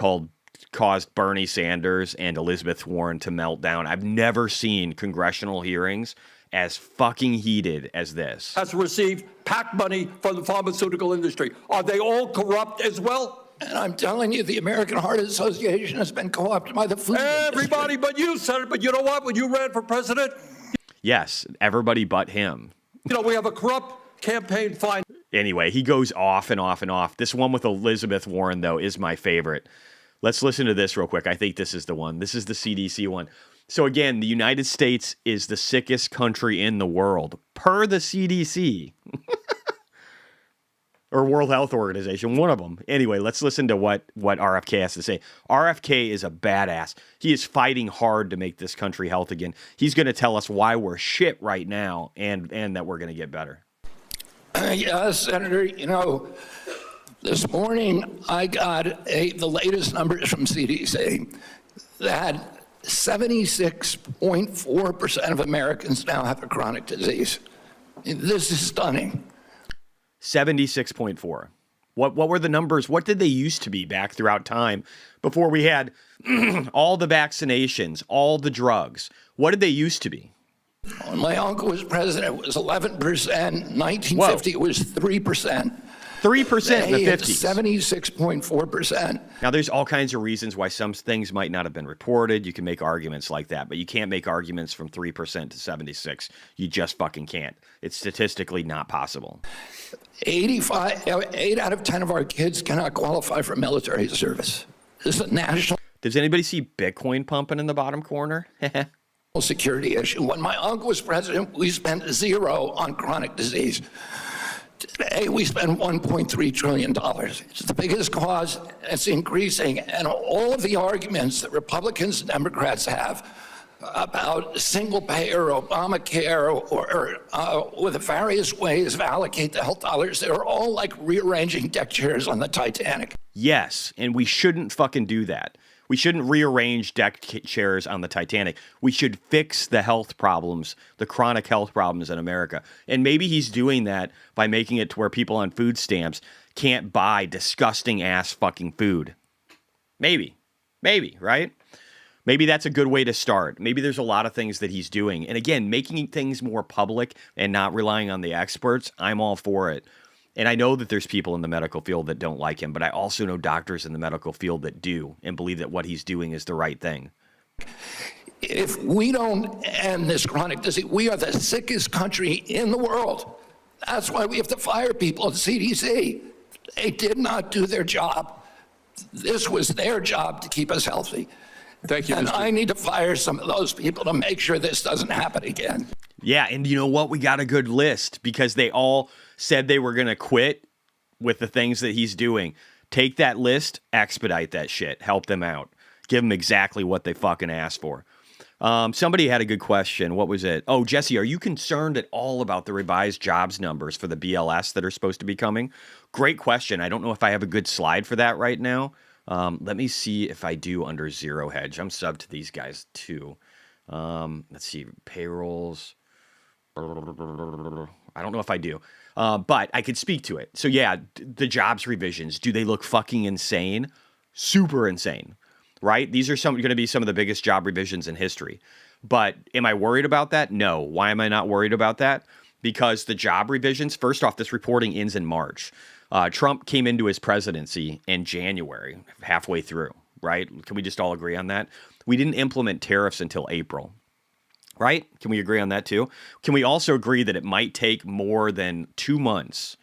caused Bernie Sanders and Elizabeth Warren to melt down. I've never seen congressional hearings as fucking heated as this. Has received PAC money from the pharmaceutical industry. Are they all corrupt as well? And I'm telling you, the American Heart Association has been co-opted by the food Everybody industry. but you, Senator. But you know what? When you ran for president, Yes, everybody but him. we have a corrupt campaign fine. Anyway, he goes off and off and off. This one with Elizabeth Warren, though, is my favorite. Let's listen to this real quick. I think this is the one. This is the CDC one. So again, the United States is the sickest country in the world, per the CDC. Or World Health Organization, one of them. Anyway, let's listen to what RFK has to say. RFK is a badass. He is fighting hard to make this country health again. He's going to tell us why we're shit right now and that we're going to get better. Yes, Senator, this morning I got the latest numbers from CDC that 76.4% of Americans now have a chronic disease. This is stunning. 76.4. What were the numbers? What did they used to be back throughout time before we had all the vaccinations, all the drugs? What did they used to be? When my uncle was president, it was 11%. 1950, it was 3%. 3% in the 50s. 76.4%. Now, there's all kinds of reasons why some things might not have been reported. You can make arguments like that, but you can't make arguments from 3% to 76. You just fucking can't. It's statistically not possible. 8 out of 10 of our kids cannot qualify for military service. This is a national Does anybody see Bitcoin pumping in the bottom corner? security issue. When my uncle was president, we spent zero on chronic disease. Today, we spend $1.3 trillion. It's the biggest cause. It's increasing. And all of the arguments that Republicans and Democrats have about single payer, Obamacare, or with the various ways of allocate the health dollars, they're all like rearranging deck chairs on the Titanic. Yes, and we shouldn't fucking do that. We shouldn't rearrange deck chairs on the Titanic. We should fix the health problems, the chronic health problems in America. And maybe he's doing that by making it to where people on food stamps can't buy disgusting ass fucking food. Maybe, right? Maybe that's a good way to start. Maybe there's a lot of things that he's doing. And again, making things more public and not relying on the experts, I'm all for it. And I know that there's people in the medical field that don't like him, but I also know doctors in the medical field that do and believe that what he's doing is the right thing. If we don't end this chronic disease, we are the sickest country in the world. That's why we have to fire people at CDC. They did not do their job. This was their job to keep us healthy. Thank you, And Mr. I need to fire some of those people to make sure this doesn't happen again. Yeah, and you know what? We got a good list because they all said they were going to quit with the things that he's doing. Take that list, expedite that shit, help them out. Give them exactly what they fucking asked for. Somebody had a good question. What was it? Oh, Jesse, are you concerned at all about the revised jobs numbers for the BLS that are supposed to be coming? Great question. I don't know if I have a good slide for that right now. Let me see if I do under Zero Hedge. I'm subbed to these guys too. Let's see, payrolls. I don't know if I do, but I could speak to it. So yeah, the jobs revisions, do they look fucking insane? Super insane, right? These are going to be some of the biggest job revisions in history. But am I worried about that? No. Why am I not worried about that? Because the job revisions, first off, this reporting ends in March. Trump came into his presidency in January, halfway through, right? Can we just all agree on that? We didn't implement tariffs until April. Right? Can we agree on that too? Can we also agree that it might take more than 2 months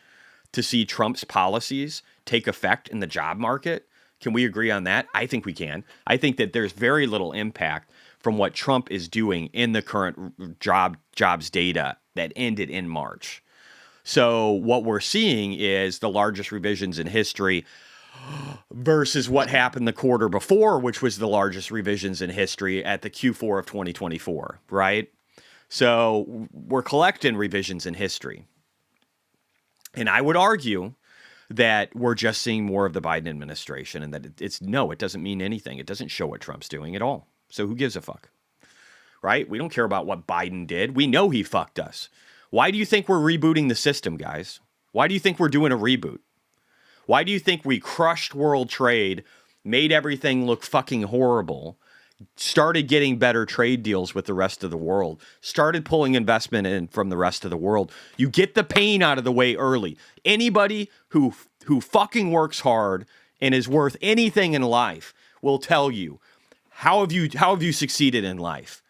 to see Trump's policies take effect in the job market? Can we agree on that? I think we can. I think that there's very little impact from what Trump is doing in the current jobs data that ended in March. So what we're seeing is the largest revisions in history versus what happened the quarter before, which was the largest revisions in history at the Q4 of 2024, right? So we're collecting revisions in history. And I would argue that we're just seeing more of the Biden administration, and that it doesn't mean anything. It doesn't show what Trump's doing at all. So who gives a fuck, right? We don't care about what Biden did. We know he fucked us. Why do you think we're rebooting the system, guys? Why do you think we're doing a reboot? Why do you think we crushed world trade, made everything look fucking horrible, started getting better trade deals with the rest of the world, started pulling investment in from the rest of the world? You get the pain out of the way early. Anybody who fucking works hard and is worth anything in life will tell you, how have you succeeded in life?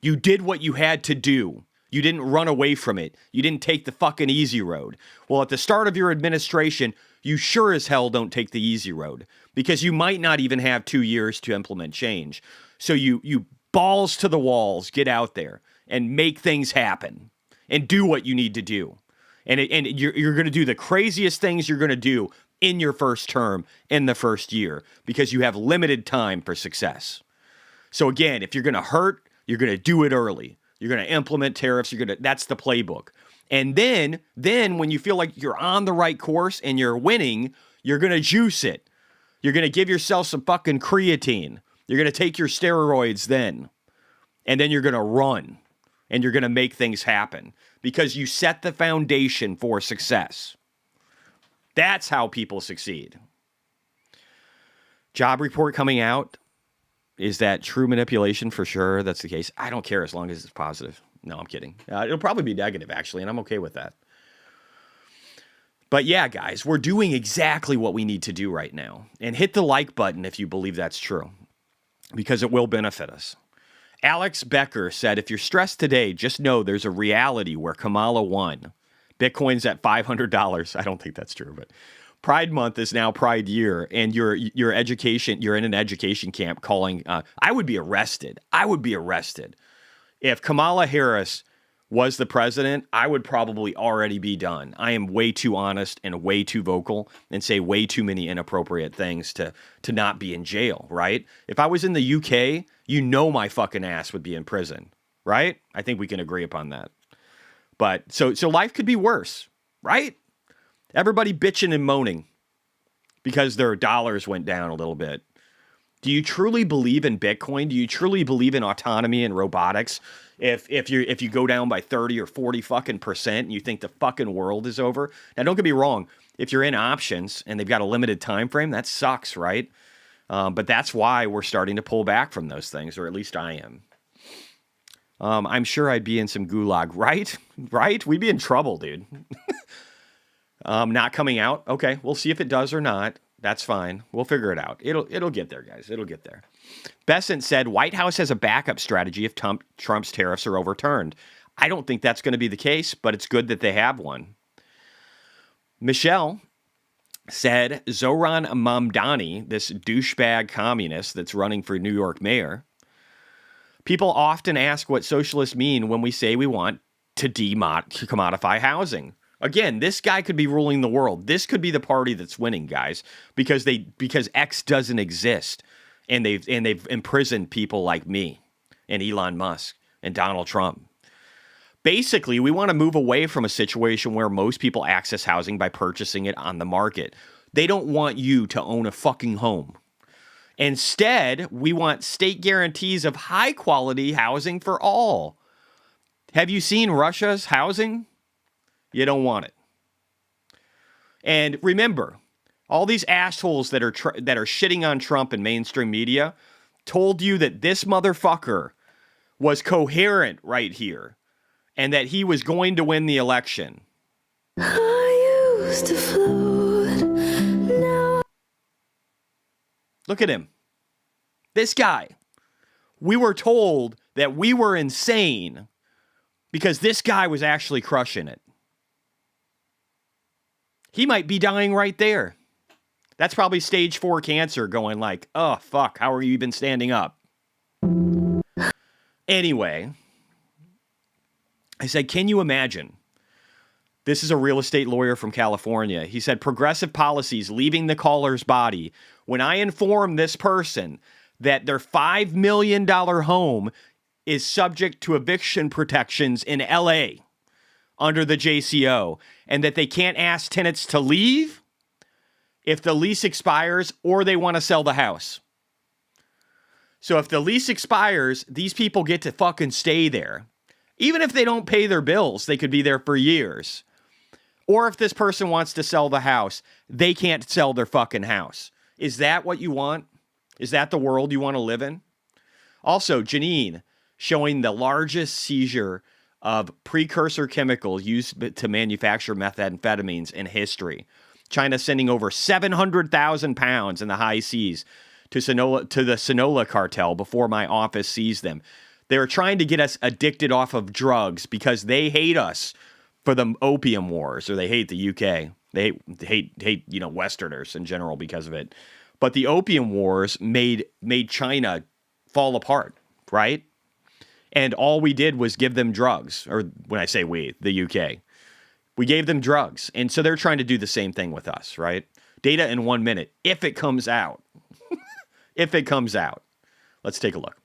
You did what you had to do. You didn't run away from it. You didn't take the fucking easy road. Well, at the start of your administration, you sure as hell don't take the easy road, because you might not even have 2 years to implement change. So you balls to the walls, get out there and make things happen and do what you need to do. And you're going to do the craziest things you're going to do in your first term, in the first year, because you have limited time for success. So again, if you're going to hurt, you're going to do it early. You're going to implement tariffs. That's the playbook. And then when you feel like you're on the right course and you're winning, you're going to juice it. You're going to give yourself some fucking creatine. You're going to take your steroids then. And then you're going to run. And you're going to make things happen. Because you set the foundation for success. That's how people succeed. Job report coming out. Is that true manipulation? For sure, that's the case. I don't care as long as it's positive. No, I'm kidding. It'll probably be negative, actually, and I'm okay with that. But yeah, guys, we're doing exactly what we need to do right now. And hit the like button if you believe that's true, because it will benefit us. Alex Becker said, if you're stressed today, just know there's a reality where Kamala won. Bitcoin's at $500. I don't think that's true, but Pride Month is now Pride Year, and you're in an education camp calling. I would be arrested. If Kamala Harris was the president, I would probably already be done. I am way too honest and way too vocal and say way too many inappropriate things to not be in jail, right? If I was in the UK, my fucking ass would be in prison, right? I think we can agree upon that. But so life could be worse, right? Everybody bitching and moaning because their dollars went down a little bit. Do you truly believe in Bitcoin? Do you truly believe in autonomy and robotics? If you go down by 30 or 40 fucking percent and you think the fucking world is over? Now, don't get me wrong. If you're in options and they've got a limited time frame, that sucks, right? But that's why we're starting to pull back from those things, or at least I am. I'm sure I'd be in some gulag, right? Right? We'd be in trouble, dude. Not coming out. Okay, we'll see if it does or not. That's fine. We'll figure it out. It'll get there, guys. It'll get there. Besant said, White House has a backup strategy if Trump's tariffs are overturned. I don't think that's going to be the case, but it's good that they have one. Michelle said, Zohran Mamdani, this douchebag communist that's running for New York mayor, people often ask what socialists mean when we say we want to commodify housing. Again, this guy could be ruling the world. This could be the party that's winning, guys, because X doesn't exist, and they've imprisoned people like me and Elon Musk and Donald Trump. Basically, we want to move away from a situation where most people access housing by purchasing it on the market. They don't want you to own a fucking home. Instead, we want state guarantees of high-quality housing for all. Have you seen Russia's housing? You don't want it. And remember, all these assholes that are shitting on Trump in mainstream media told you that this motherfucker was coherent right here and that he was going to win the election. I used to float, now... Look at him. This guy. We were told that we were insane because this guy was actually crushing it. He might be dying right there. That's probably stage 4 cancer going like, oh, fuck, how are you even standing up? Anyway, I said, can you imagine This is a real estate lawyer from California. He said, progressive policies leaving the caller's body. When I inform this person that their $5 million home is subject to eviction protections in LA under the JCO, and that they can't ask tenants to leave if the lease expires or they want to sell the house. So if the lease expires, these people get to fucking stay there. Even if they don't pay their bills, they could be there for years. Or if this person wants to sell the house, they can't sell their fucking house. Is that what you want? Is that the world you want to live in? Also, Janine showing the largest seizure of precursor chemicals used to manufacture methamphetamines in history. China sending over 700,000 pounds in the high seas to the Sinaloa cartel before my office seized them. They're trying to get us addicted off of drugs because they hate us for the opium wars, or they hate the UK. They hate Westerners in general because of it. But the opium wars made China fall apart, right? And all we did was give them drugs, or when I say we, the UK. We gave them drugs. And so they're trying to do the same thing with us, right? Data in 1 minute, if it comes out. If it comes out. Let's take a look.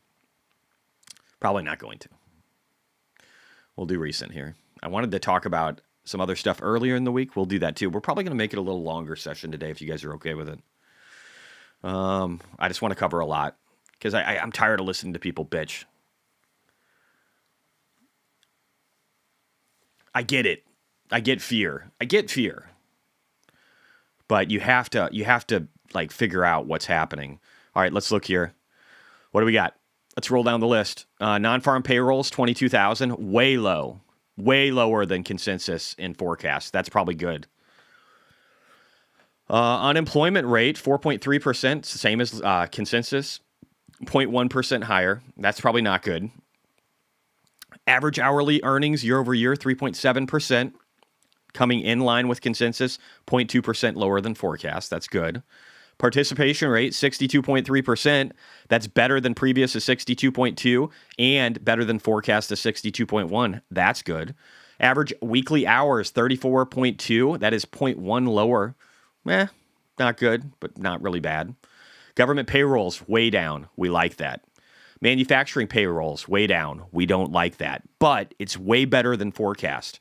Probably not going to. We'll do recent here. I wanted to talk about some other stuff earlier in the week. We'll do that too. We're probably going to make it a little longer session today if you guys are okay with it. I just want to cover a lot because I'm tired of listening to people bitch. I get it. I get fear. But you have to like figure out what's happening. All right, let's look here. What do we got? Let's roll down the list. Non-farm payrolls, 22,000, way low. Way lower than consensus in forecast. That's probably good. Unemployment rate, 4.3%, same as consensus, 0.1% higher. That's probably not good. Average hourly earnings year over year, 3.7%, coming in line with consensus, 0.2% lower than forecast. That's good. Participation rate, 62.3%. That's better than previous to 62.2 and better than forecast to 62.1. That's good. Average weekly hours, 34.2. That is 0.1 lower. Not good, but not really bad. Government payrolls, way down. We like that. Manufacturing payrolls, way down. We don't like that. But it's way better than forecast.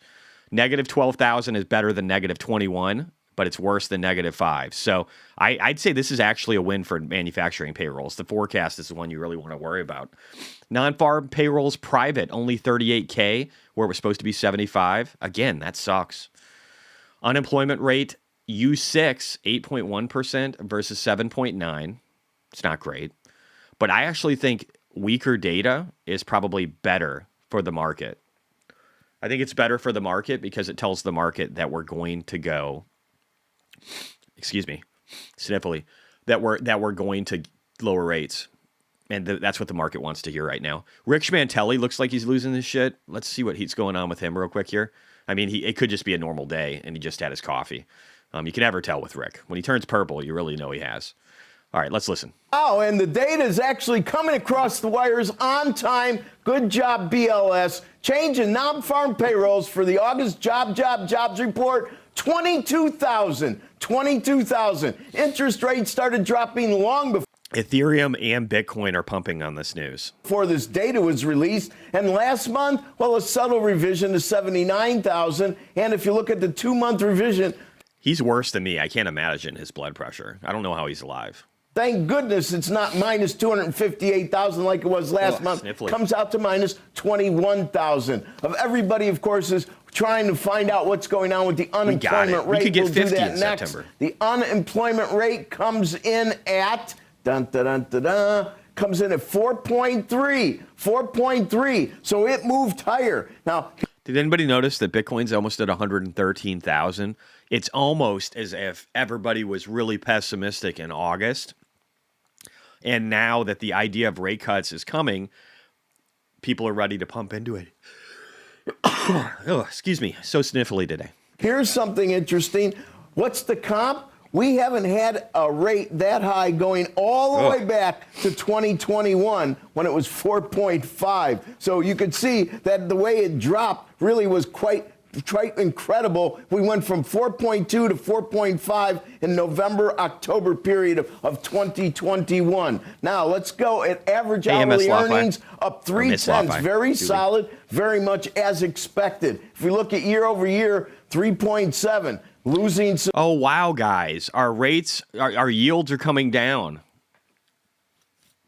Negative 12,000 is better than negative 21. But it's worse than negative 5. So I'd say this is actually a win for manufacturing payrolls. The forecast is the one you really want to worry about. Non-farm payrolls private, only 38K, where it was supposed to be 75. Again, that sucks. Unemployment rate, U6, 8.1% versus 7.9. It's not great. But I actually think weaker data is probably better for the market. I think it's better for the market because it tells the market that we're going to go... excuse me, sniffly, that we're going to lower rates. And that's what the market wants to hear right now. Rick Schmantelli looks like he's losing his shit. Let's see what's going on with him real quick here. I mean, it could just be a normal day, and he just had his coffee. You can never tell with Rick. When he turns purple, you really know he has. All right, let's listen. Oh, and the data is actually coming across the wires on time. Good job, BLS. Change in non-farm payrolls for the August jobs report. 22,000. Interest rates started dropping long before Ethereum and Bitcoin are pumping on this news. Before this data was released. And last month, well, a subtle revision to 79,000. And if you look at the 2-month revision... He's worse than me. I can't imagine his blood pressure. I don't know how he's alive. Thank goodness it's not minus 258,000 like it was last month. Sniffly. Comes out to minus 21,000. Of everybody, of course, is trying to find out what's going on with the unemployment rate. We could get 50 do that in next. September. The unemployment rate comes in at comes in at 4.3. So it moved higher. Now, did anybody notice that Bitcoin's almost at 113,000? It's almost as if everybody was really pessimistic in August. And now that the idea of rate cuts is coming, people are ready to pump into it. Oh, excuse me. So sniffly today. Here's something interesting. What's the comp? We haven't had a rate that high going all the way back to 2021 when it was 4.5. So you could see that the way it dropped really was quite incredible. We went from 4.2 to 4.5 in November-October period of 2021. Now, let's go at average hourly earnings up 3/10. Very solid, very much as expected. If we look at year over year, 3.7. Losing some. Oh, wow, guys. Our rates, our yields are coming down.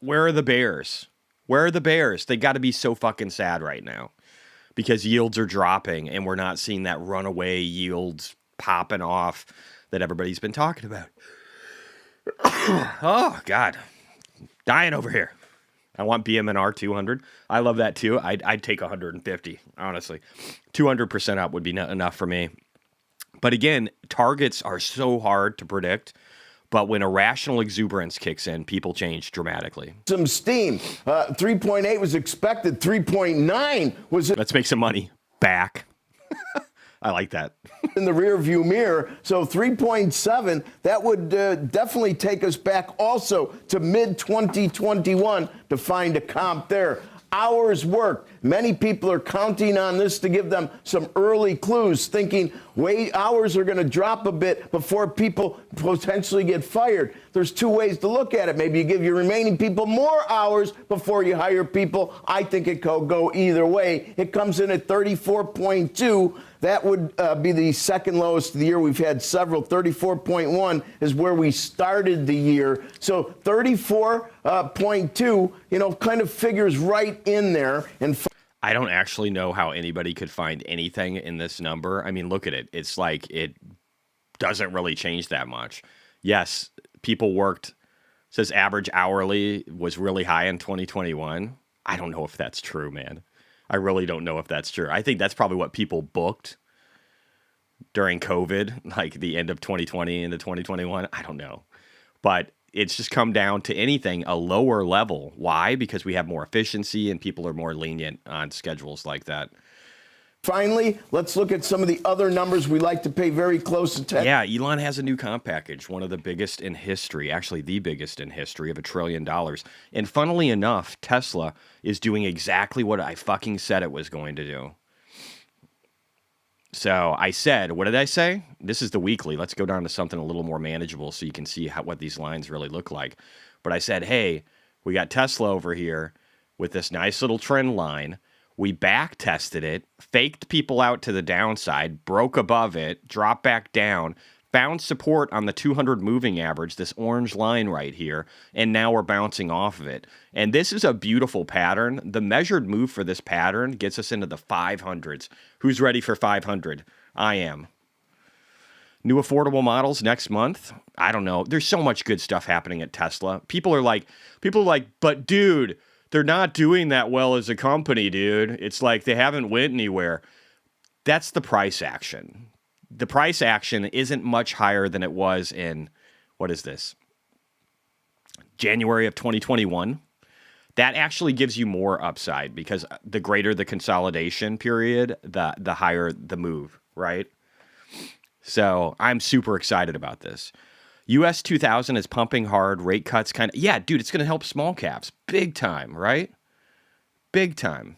Where are the bears? Where are the bears? They got to be so fucking sad right now because yields are dropping and we're not seeing that runaway yields popping off that everybody's been talking about. Oh, God. Dying over here. I want BMNR 200. I love that too. I'd take 150, honestly. 200% up would be enough for me. But again, targets are so hard to predict. But when irrational exuberance kicks in, people change dramatically. Some steam. 3.8 was expected. 3.9 was. Let's make some money back. I like that. In the rear view mirror. So 3.7, that would definitely take us back also to mid-2021 to find a comp there. Hours worked. Many people are counting on this to give them some early clues, thinking hours are going to drop a bit before people potentially get fired. There's two ways to look at it. Maybe you give your remaining people more hours before you hire people. I think it could go either way. It comes in at 34.2. That would be the second lowest of the year. We've had several. 34.1 is where we started the year. So 34.2, kind of figures right in there. And I don't actually know how anybody could find anything in this number. I mean, look at it. It's like it doesn't really change that much. Yes, people worked. Says average hourly was really high in 2021. I don't know if that's true, man. I really don't know if that's true. I think that's probably what people booked during COVID, like the end of 2020 into 2021. I don't know. But it's just come down to anything, a lower level. Why? Because we have more efficiency and people are more lenient on schedules like that. Finally, let's look at some of the other numbers we like to pay very close attention. Yeah, Elon has a new comp package, one of the biggest in history, actually the biggest in history, of $1 trillion. And funnily enough, Tesla is doing exactly what I fucking said it was going to do. So I said, what did I say? This is the weekly. Let's go down to something a little more manageable so you can see what these lines really look like. But I said, hey, we got Tesla over here with this nice little trend line. We back tested it, faked people out to the downside, broke above it, dropped back down, found support on the 200 moving average, this orange line right here, and now we're bouncing off of it. And this is a beautiful pattern. The measured move for this pattern gets us into the 500s. Who's ready for 500? I am. New affordable models next month? I don't know. There's so much good stuff happening at Tesla. People are like, but dude, they're not doing that well as a company, dude. It's like they haven't went anywhere. That's the price action. The price action isn't much higher than it was in, what is this? January of 2021. That actually gives you more upside because the greater the consolidation period, the higher the move, right? So I'm super excited about this. US 2000 is pumping hard, rate cuts kind of, yeah, dude, it's going to help small caps big time, right? Big time.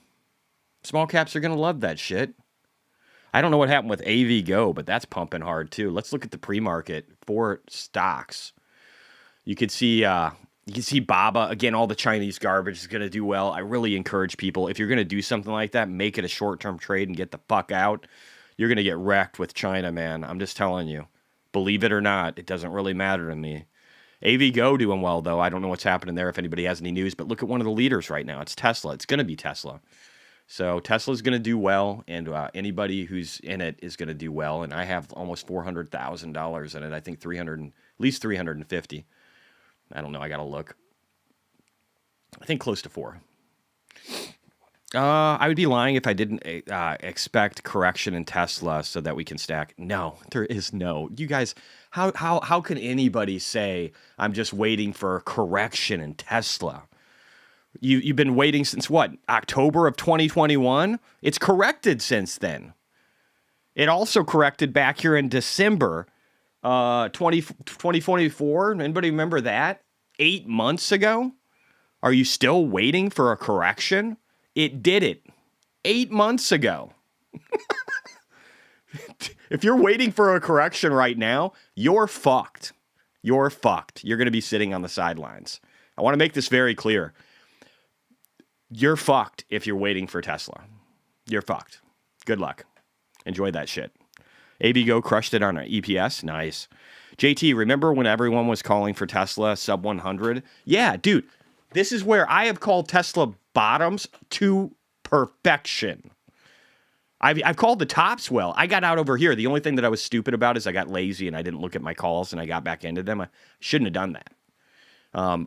Small caps are going to love that shit. I don't know what happened with AV Go, but that's pumping hard too. Let's look at the pre-market for stocks. You can see Baba, again, all the Chinese garbage is going to do well. I really encourage people, if you're going to do something like that, make it a short-term trade and get the fuck out. You're going to get wrecked with China, man. I'm just telling you. Believe it or not, it doesn't really matter to me. AV Go doing well, though. I don't know what's happening there if anybody has any news, but look at one of the leaders right now. It's Tesla. It's going to be Tesla. So Tesla's going to do well, and anybody who's in it is going to do well. And I have almost $400,000 in it. I think at least 350. I don't know. I got to look. I think close to 4. I would be lying if I didn't expect correction in Tesla so that we can stack. No, there is no. You guys, how can anybody say I'm just waiting for a correction in Tesla? You've been waiting since what? October of 2021? It's corrected since then. It also corrected back here in December 2024. Anybody remember that? 8 months ago? Are you still waiting for a correction? It did it 8 months ago. If you're waiting for a correction right now, you're fucked. You're fucked. You're going to be sitting on the sidelines. I want to make this very clear. You're fucked if you're waiting for Tesla. You're fucked. Good luck. Enjoy that shit. ABGO crushed it on an EPS. Nice. JT, remember when everyone was calling for Tesla sub 100? Yeah, dude. This is where I have called Tesla bottoms to perfection. I've called the tops well. I got out over here. The only thing that I was stupid about is I got lazy and I didn't look at my calls and I got back into them. I shouldn't have done that.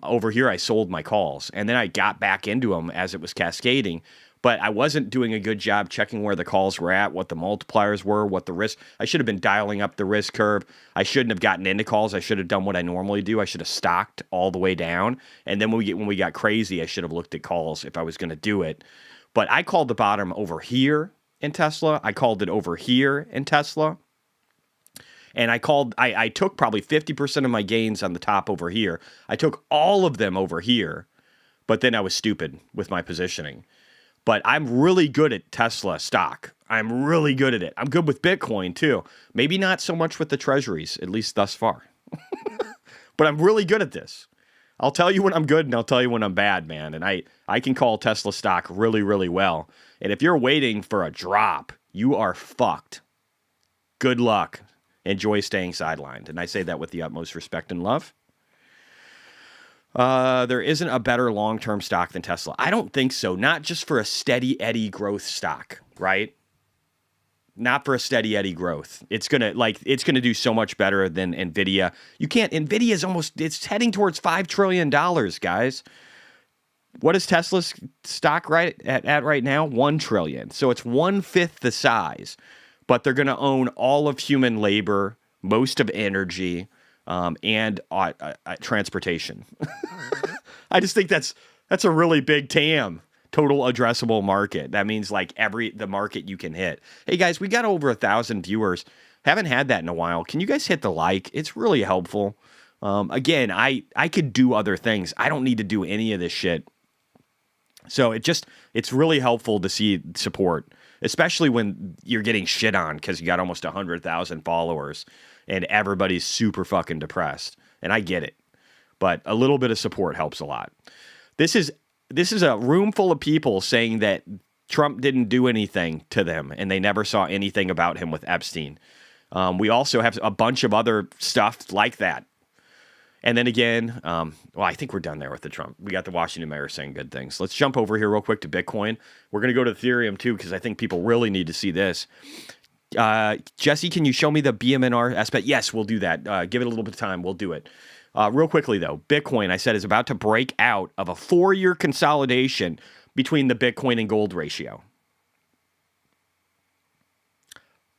Over here, I sold my calls and then I got back into them as it was cascading. But I wasn't doing a good job checking where the calls were at, what the multipliers were, what the risk. I should have been dialing up the risk curve. I shouldn't have gotten into calls. I should have done what I normally do. I should have stocked all the way down. And then when we got crazy, I should have looked at calls if I was going to do it. But I called the bottom over here in Tesla. I called it over here in Tesla. And I took probably 50% of my gains on the top over here. I took all of them over here, but then I was stupid with my positioning. But I'm really good at Tesla stock. I'm really good at it. I'm good with Bitcoin too. Maybe not so much with the treasuries, at least thus far. But I'm really good at this. I'll tell you when I'm good and I'll tell you when I'm bad, man. And I can call Tesla stock really, really well. And if you're waiting for a drop, you are fucked. Good luck. Enjoy staying sidelined. And I say that with the utmost respect and love. There isn't a better long-term stock than Tesla. I don't think so. Not just for a steady Eddie growth stock, right? Not for a steady Eddie growth. It's gonna do so much better than Nvidia. It's heading towards $5 trillion, guys. What is Tesla's stock at right now? 1 trillion. So it's 1/5 the size. But they're gonna own all of human labor, most of energy, and transportation. I just think that's a really big TAM, total addressable market. That means like the market you can hit. Hey guys, we got over 1,000 viewers. Haven't had that in a while. Can you guys hit the like? It's really helpful. Again, I could do other things. I don't need to do any of this shit. So it's really helpful to see support, especially when you're getting shit on because you got almost 100,000 followers. And everybody's super fucking depressed. And I get it. But a little bit of support helps a lot. This is a room full of people saying that Trump didn't do anything to them and they never saw anything about him with Epstein. We also have a bunch of other stuff like that. And then again, I think we're done there with the Trump. We got the Washington mayor saying good things. Let's jump over here real quick to Bitcoin. We're going to go to Ethereum too because I think people really need to see this. Jesse, can you show me the BMNR aspect? Yes, we'll do that. Give it a little bit of time. We'll do it. Real quickly, though, Bitcoin, I said, is about to break out of a 4-year consolidation between the Bitcoin and gold ratio.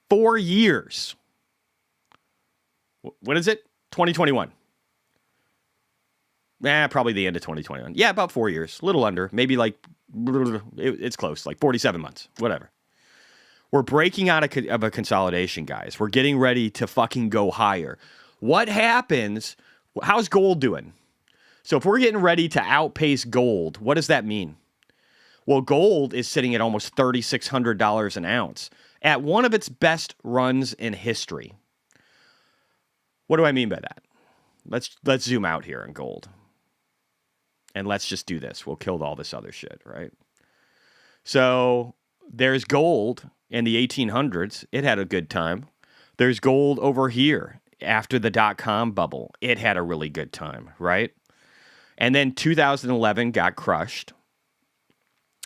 4 years. What is it? 2021. Probably the end of 2021. Yeah, about 4 years. A little under. Maybe like, it's close, like 47 months. Whatever. We're breaking out of a consolidation, guys. We're getting ready to fucking go higher. What happens? How's gold doing? So if we're getting ready to outpace gold, what does that mean? Well, gold is sitting at almost $3,600 an ounce at one of its best runs in history. What do I mean by that? Let's zoom out here in gold. And let's just do this. We'll kill all this other shit, right? So there's gold in the 1800s. It had a good time. There's gold over here after the dot-com bubble. It had a really good time, right? And then 2011 got crushed.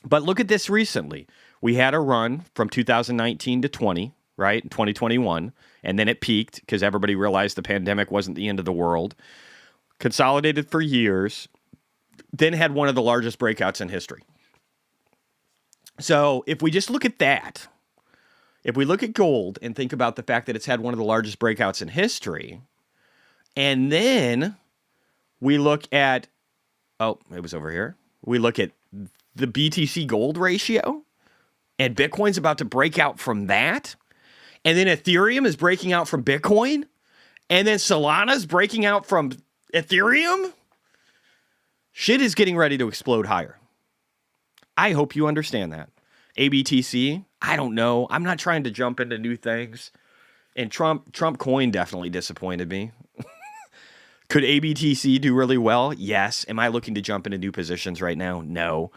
But look at this recently. We had a run from 2019 to 20, right? 2021. And then it peaked because everybody realized the pandemic wasn't the end of the world. Consolidated for years. Then had one of the largest breakouts in history. So if we just look at that, if we look at gold and think about the fact that it's had one of the largest breakouts in history, and then we look at, it was over here. We look at the BTC gold ratio, and Bitcoin's about to break out from that, and then Ethereum is breaking out from Bitcoin, and then Solana's breaking out from Ethereum. Shit is getting ready to explode higher. I hope you understand that. ABTC, I don't know. I'm not trying to jump into new things. And Trump coin definitely disappointed me. Could ABTC do really well? Yes. Am I looking to jump into new positions right now? No.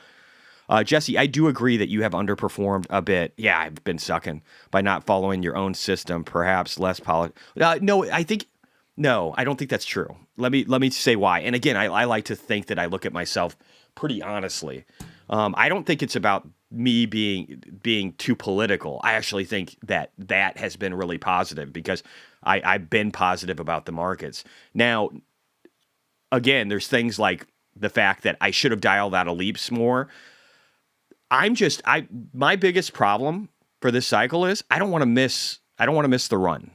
Jesse, I do agree that you have underperformed a bit. Yeah, I've been sucking by not following your own system, perhaps less No, I don't think that's true. Let me say why. And again, I like to think that I look at myself pretty honestly. I don't think it's about me being too political. I actually think that has been really positive because I've been positive about the markets. Now, again, there's things like the fact that I should have dialed out of leaps more. My biggest problem for this cycle is I don't want to miss the run.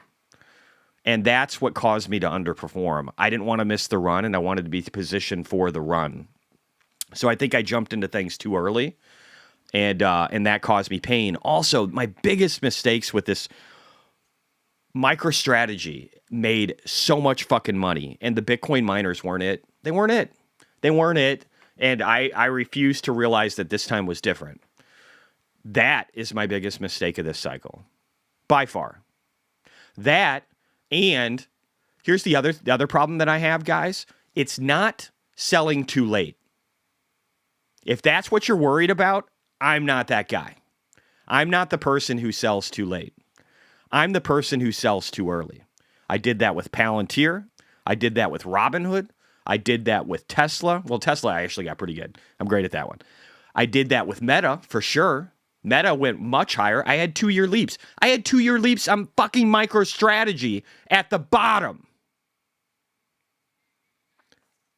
And that's what caused me to underperform. I didn't want to miss the run, and I wanted to be positioned for the run. So I think I jumped into things too early, and that caused me pain. Also, my biggest mistakes with this MicroStrategy made so much fucking money, and the Bitcoin miners weren't it. They weren't it. And I refuse to realize that this time was different. That is my biggest mistake of this cycle, by far. That, and here's the other problem that I have, guys. It's not selling too late. If that's what you're worried about, I'm not that guy. I'm not the person who sells too late. I'm the person who sells too early. I did that with Palantir. I did that with Robinhood. I did that with Tesla. Well, Tesla, I actually got pretty good. I'm great at that one. I did that with Meta, for sure. Meta went much higher. I had 2-year leaps. I had 2-year leaps on fucking MicroStrategy at the bottom.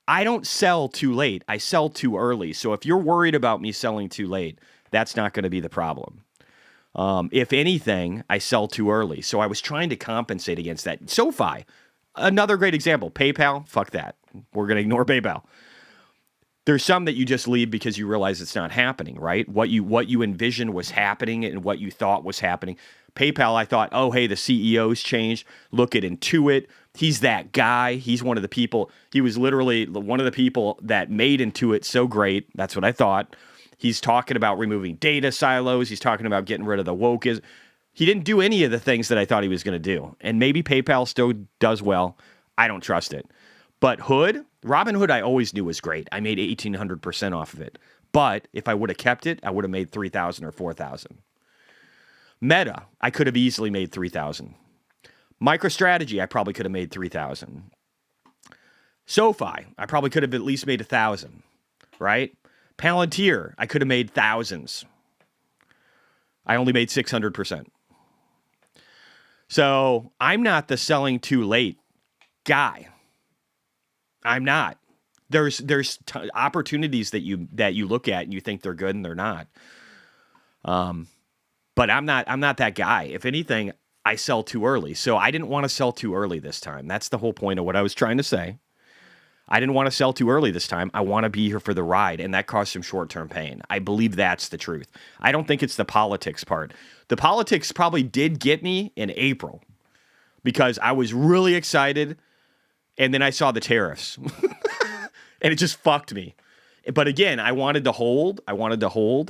I don't sell too late. I sell too early. So if you're worried about me selling too late, that's not going to be the problem. If anything, I sell too early. So I was trying to compensate against that. SoFi, another great example. PayPal, fuck that. We're going to ignore PayPal. There's some that you just leave because you realize it's not happening, right? What you envisioned was happening and what you thought was happening. PayPal, I thought, oh, hey, the CEO's changed. Look at Intuit. He's that guy. He's one of the people. He was literally one of the people that made Intuit so great. That's what I thought. He's talking about removing data silos. He's talking about getting rid of the wokeism. He didn't do any of the things that I thought he was going to do. And maybe PayPal still does well. I don't trust it. But Robinhood, I always knew was great. I made 1,800% off of it. But if I would have kept it, I would have made 3,000 or 4,000. Meta, I could have easily made 3,000. MicroStrategy, I probably could have made 3,000. SoFi, I probably could have at least made 1,000, right? Palantir, I could have made thousands. I only made 600%. So I'm not the selling too late guy. I'm not. There's opportunities that you look at and you think they're good and they're not. But I'm not that guy. If anything, I sell too early. So I didn't want to sell too early this time. That's the whole point of what I was trying to say. I didn't want to sell too early this time. I want to be here for the ride, and that caused some short-term pain. I believe that's the truth. I don't think it's the politics part. The politics probably did get me in April because I was really excited, and then I saw the tariffs, and it just fucked me. But again, I wanted to hold,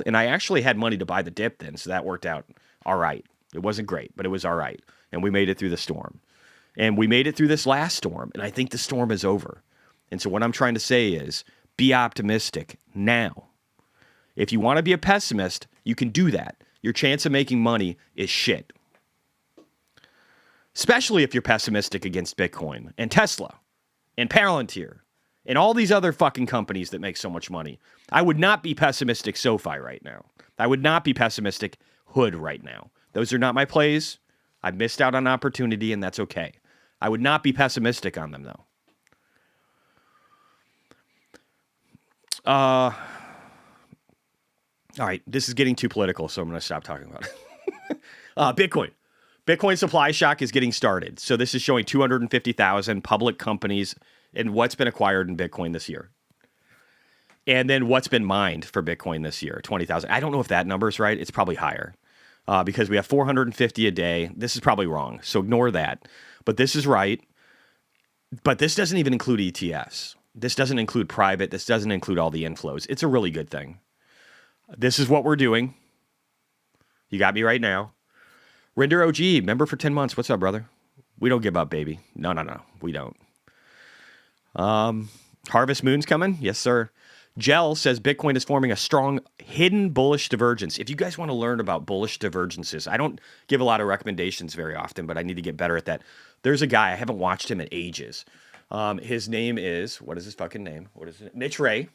and I actually had money to buy the dip then, so that worked out all right. It wasn't great, but it was all right, and we made it through the storm. And we made it through this last storm, and I think the storm is over. And so what I'm trying to say is be optimistic now. If you want to be a pessimist, you can do that. Your chance of making money is shit. Especially if you're pessimistic against Bitcoin and Tesla and Palantir and all these other fucking companies that make so much money. I would not be pessimistic SoFi right now. I would not be pessimistic Hood right now. Those are not my plays. I missed out on opportunity, and that's okay. I would not be pessimistic on them, though. All right, this is getting too political, so I'm going to stop talking about it. Bitcoin. Bitcoin supply shock is getting started. So this is showing 250,000 public companies and what's been acquired in Bitcoin this year. And then what's been mined for Bitcoin this year, 20,000. I don't know if that number is right. It's probably higher because we have 450 a day. This is probably wrong, so ignore that. But this is right. But this doesn't even include ETFs. This doesn't include private. This doesn't include all the inflows. It's a really good thing. This is what we're doing. You got me right now. Render OG, member for 10 months. What's up, brother? We don't give up, baby. No, we don't. Harvest Moon's coming. Yes, sir. Gel says Bitcoin is forming a strong hidden bullish divergence. If you guys want to learn about bullish divergences, I don't give a lot of recommendations very often, but I need to get better at that. There's a guy, I haven't watched him in ages. His name is, what is his fucking name? What is it? Mitch Ray.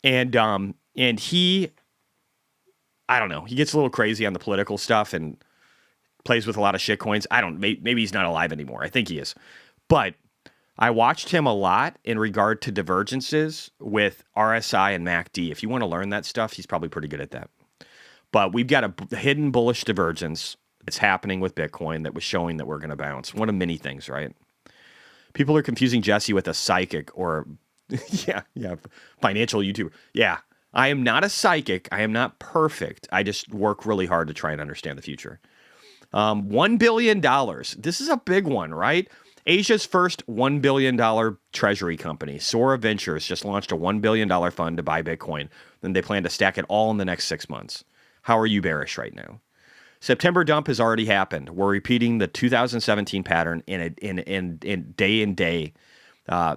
And he, I don't know, he gets a little crazy on the political stuff and plays with a lot of shit coins. Maybe he's not alive anymore. I think he is. But I watched him a lot in regard to divergences with RSI and MACD. If you want to learn that stuff, he's probably pretty good at that. But we've got a hidden bullish divergence that's happening with Bitcoin that was showing that we're going to bounce. One of many things, right? People are confusing Jesse with a psychic or, financial YouTuber. Yeah, I am not a psychic. I am not perfect. I just work really hard to try and understand the future. $1 billion. This is a big one, right? Asia's first $1 billion treasury company, Sora Ventures, just launched a $1 billion fund to buy Bitcoin. Then they plan to stack it all in the next 6 months. How are you bearish right now? September dump has already happened. We're repeating the 2017 pattern in day.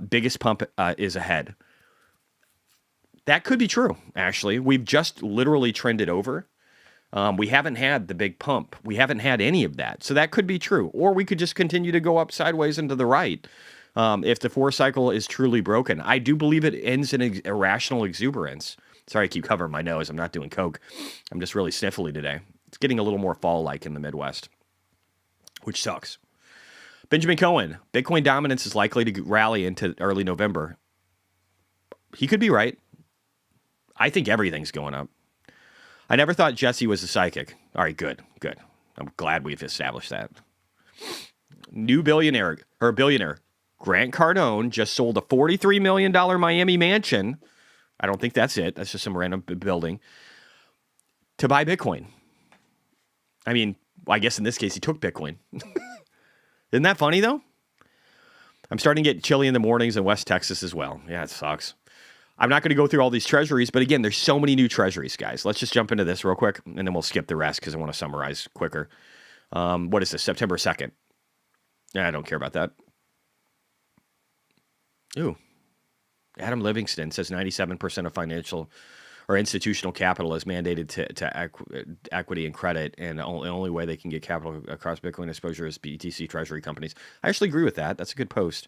Biggest pump is ahead. That could be true, actually. We've just literally trended over. We haven't had the big pump. We haven't had any of that. So that could be true. Or we could just continue to go up sideways and to the right if the 4 cycle is truly broken. I do believe it ends in irrational exuberance. Sorry, I keep covering my nose. I'm not doing coke. I'm just really sniffly today. It's getting a little more fall-like in the Midwest, which sucks. Benjamin Cohen, Bitcoin dominance is likely to rally into early November. He could be right. I think everything's going up. I never thought Jesse was a psychic. All right, good. I'm glad we've established that. New billionaire, Grant Cardone just sold a $43 million Miami mansion. I don't think that's it. That's just some random building to buy Bitcoin. I mean, I guess in this case, he took Bitcoin. Isn't that funny, though? I'm starting to get chilly in the mornings in West Texas as well. Yeah, it sucks. I'm not going to go through all these treasuries, but again, there's so many new treasuries, guys. Let's just jump into this real quick, and then we'll skip the rest because I want to summarize quicker. What is this? September 2nd. Yeah, I don't care about that. Ooh. Adam Livingston says 97% of financial or institutional capital is mandated to equity and credit, and the only way they can get capital across Bitcoin exposure is BTC treasury companies. I actually agree with that. That's a good post.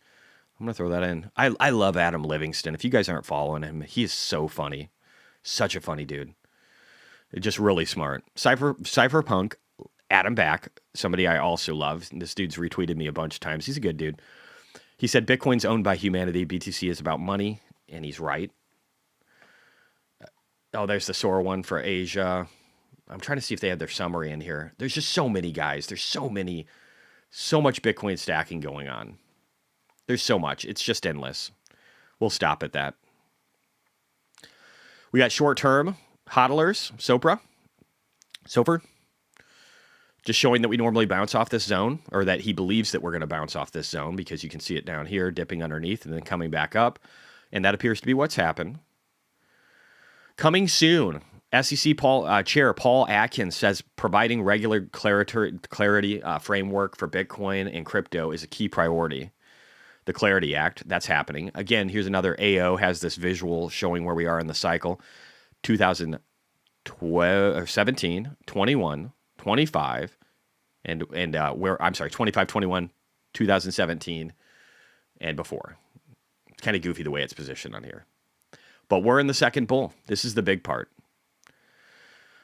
I'm going to throw that in. I love Adam Livingston. If you guys aren't following him, he is so funny. Such a funny dude. Just really smart. Cypherpunk, Adam Back, somebody I also love. This dude's retweeted me a bunch of times. He's a good dude. He said, Bitcoin's owned by humanity. BTC is about money, and he's right. Oh, there's the Sora one for Asia. I'm trying to see if they have their summary in here. There's just so many, guys. There's so much Bitcoin stacking going on. There's so much. It's just endless. We'll stop at that. We got short-term hodlers, SOFR, just showing that we normally bounce off this zone, or that he believes that we're going to bounce off this zone, because you can see it down here dipping underneath and then coming back up. And that appears to be what's happened. Coming soon, SEC Chair Paul Atkins says providing regular clarity framework for Bitcoin and crypto is a key priority. The Clarity Act, that's happening. Again, here's another AO has this visual showing where we are in the cycle. 2017, 21, 25, and 25, 21, 2017, and before. It's kind of goofy the way it's positioned on here. But we're in the second bull. This is the big part.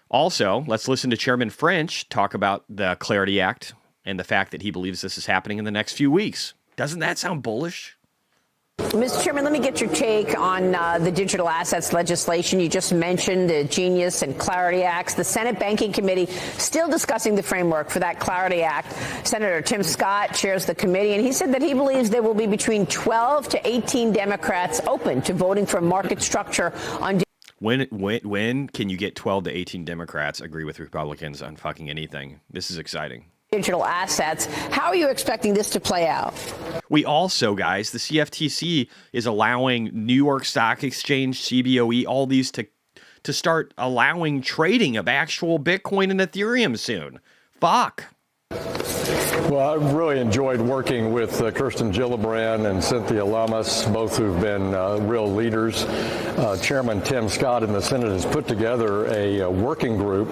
Also, let's listen to Chairman French talk about the Clarity Act and the fact that he believes this is happening in the next few weeks. Doesn't that sound bullish? Mr. Chairman, let me get your take on the digital assets legislation. You just mentioned the Genius and Clarity Acts. The Senate Banking Committee still discussing the framework for that Clarity Act. Senator Tim Scott chairs the committee, and he said that he believes there will be between 12 to 18 Democrats open to voting for market structure on. When can you get 12 to 18 Democrats agree with Republicans on fucking anything? This is exciting. Digital assets. How are you expecting this to play out? We also, guys, the CFTC is allowing New York Stock Exchange, CBOE, all these to to start allowing trading of actual Bitcoin and Ethereum soon. Fuck. Well, I've really enjoyed working with Kirsten Gillibrand and Cynthia Lummis, both who've been real leaders. Chairman Tim Scott in the Senate has put together a working group.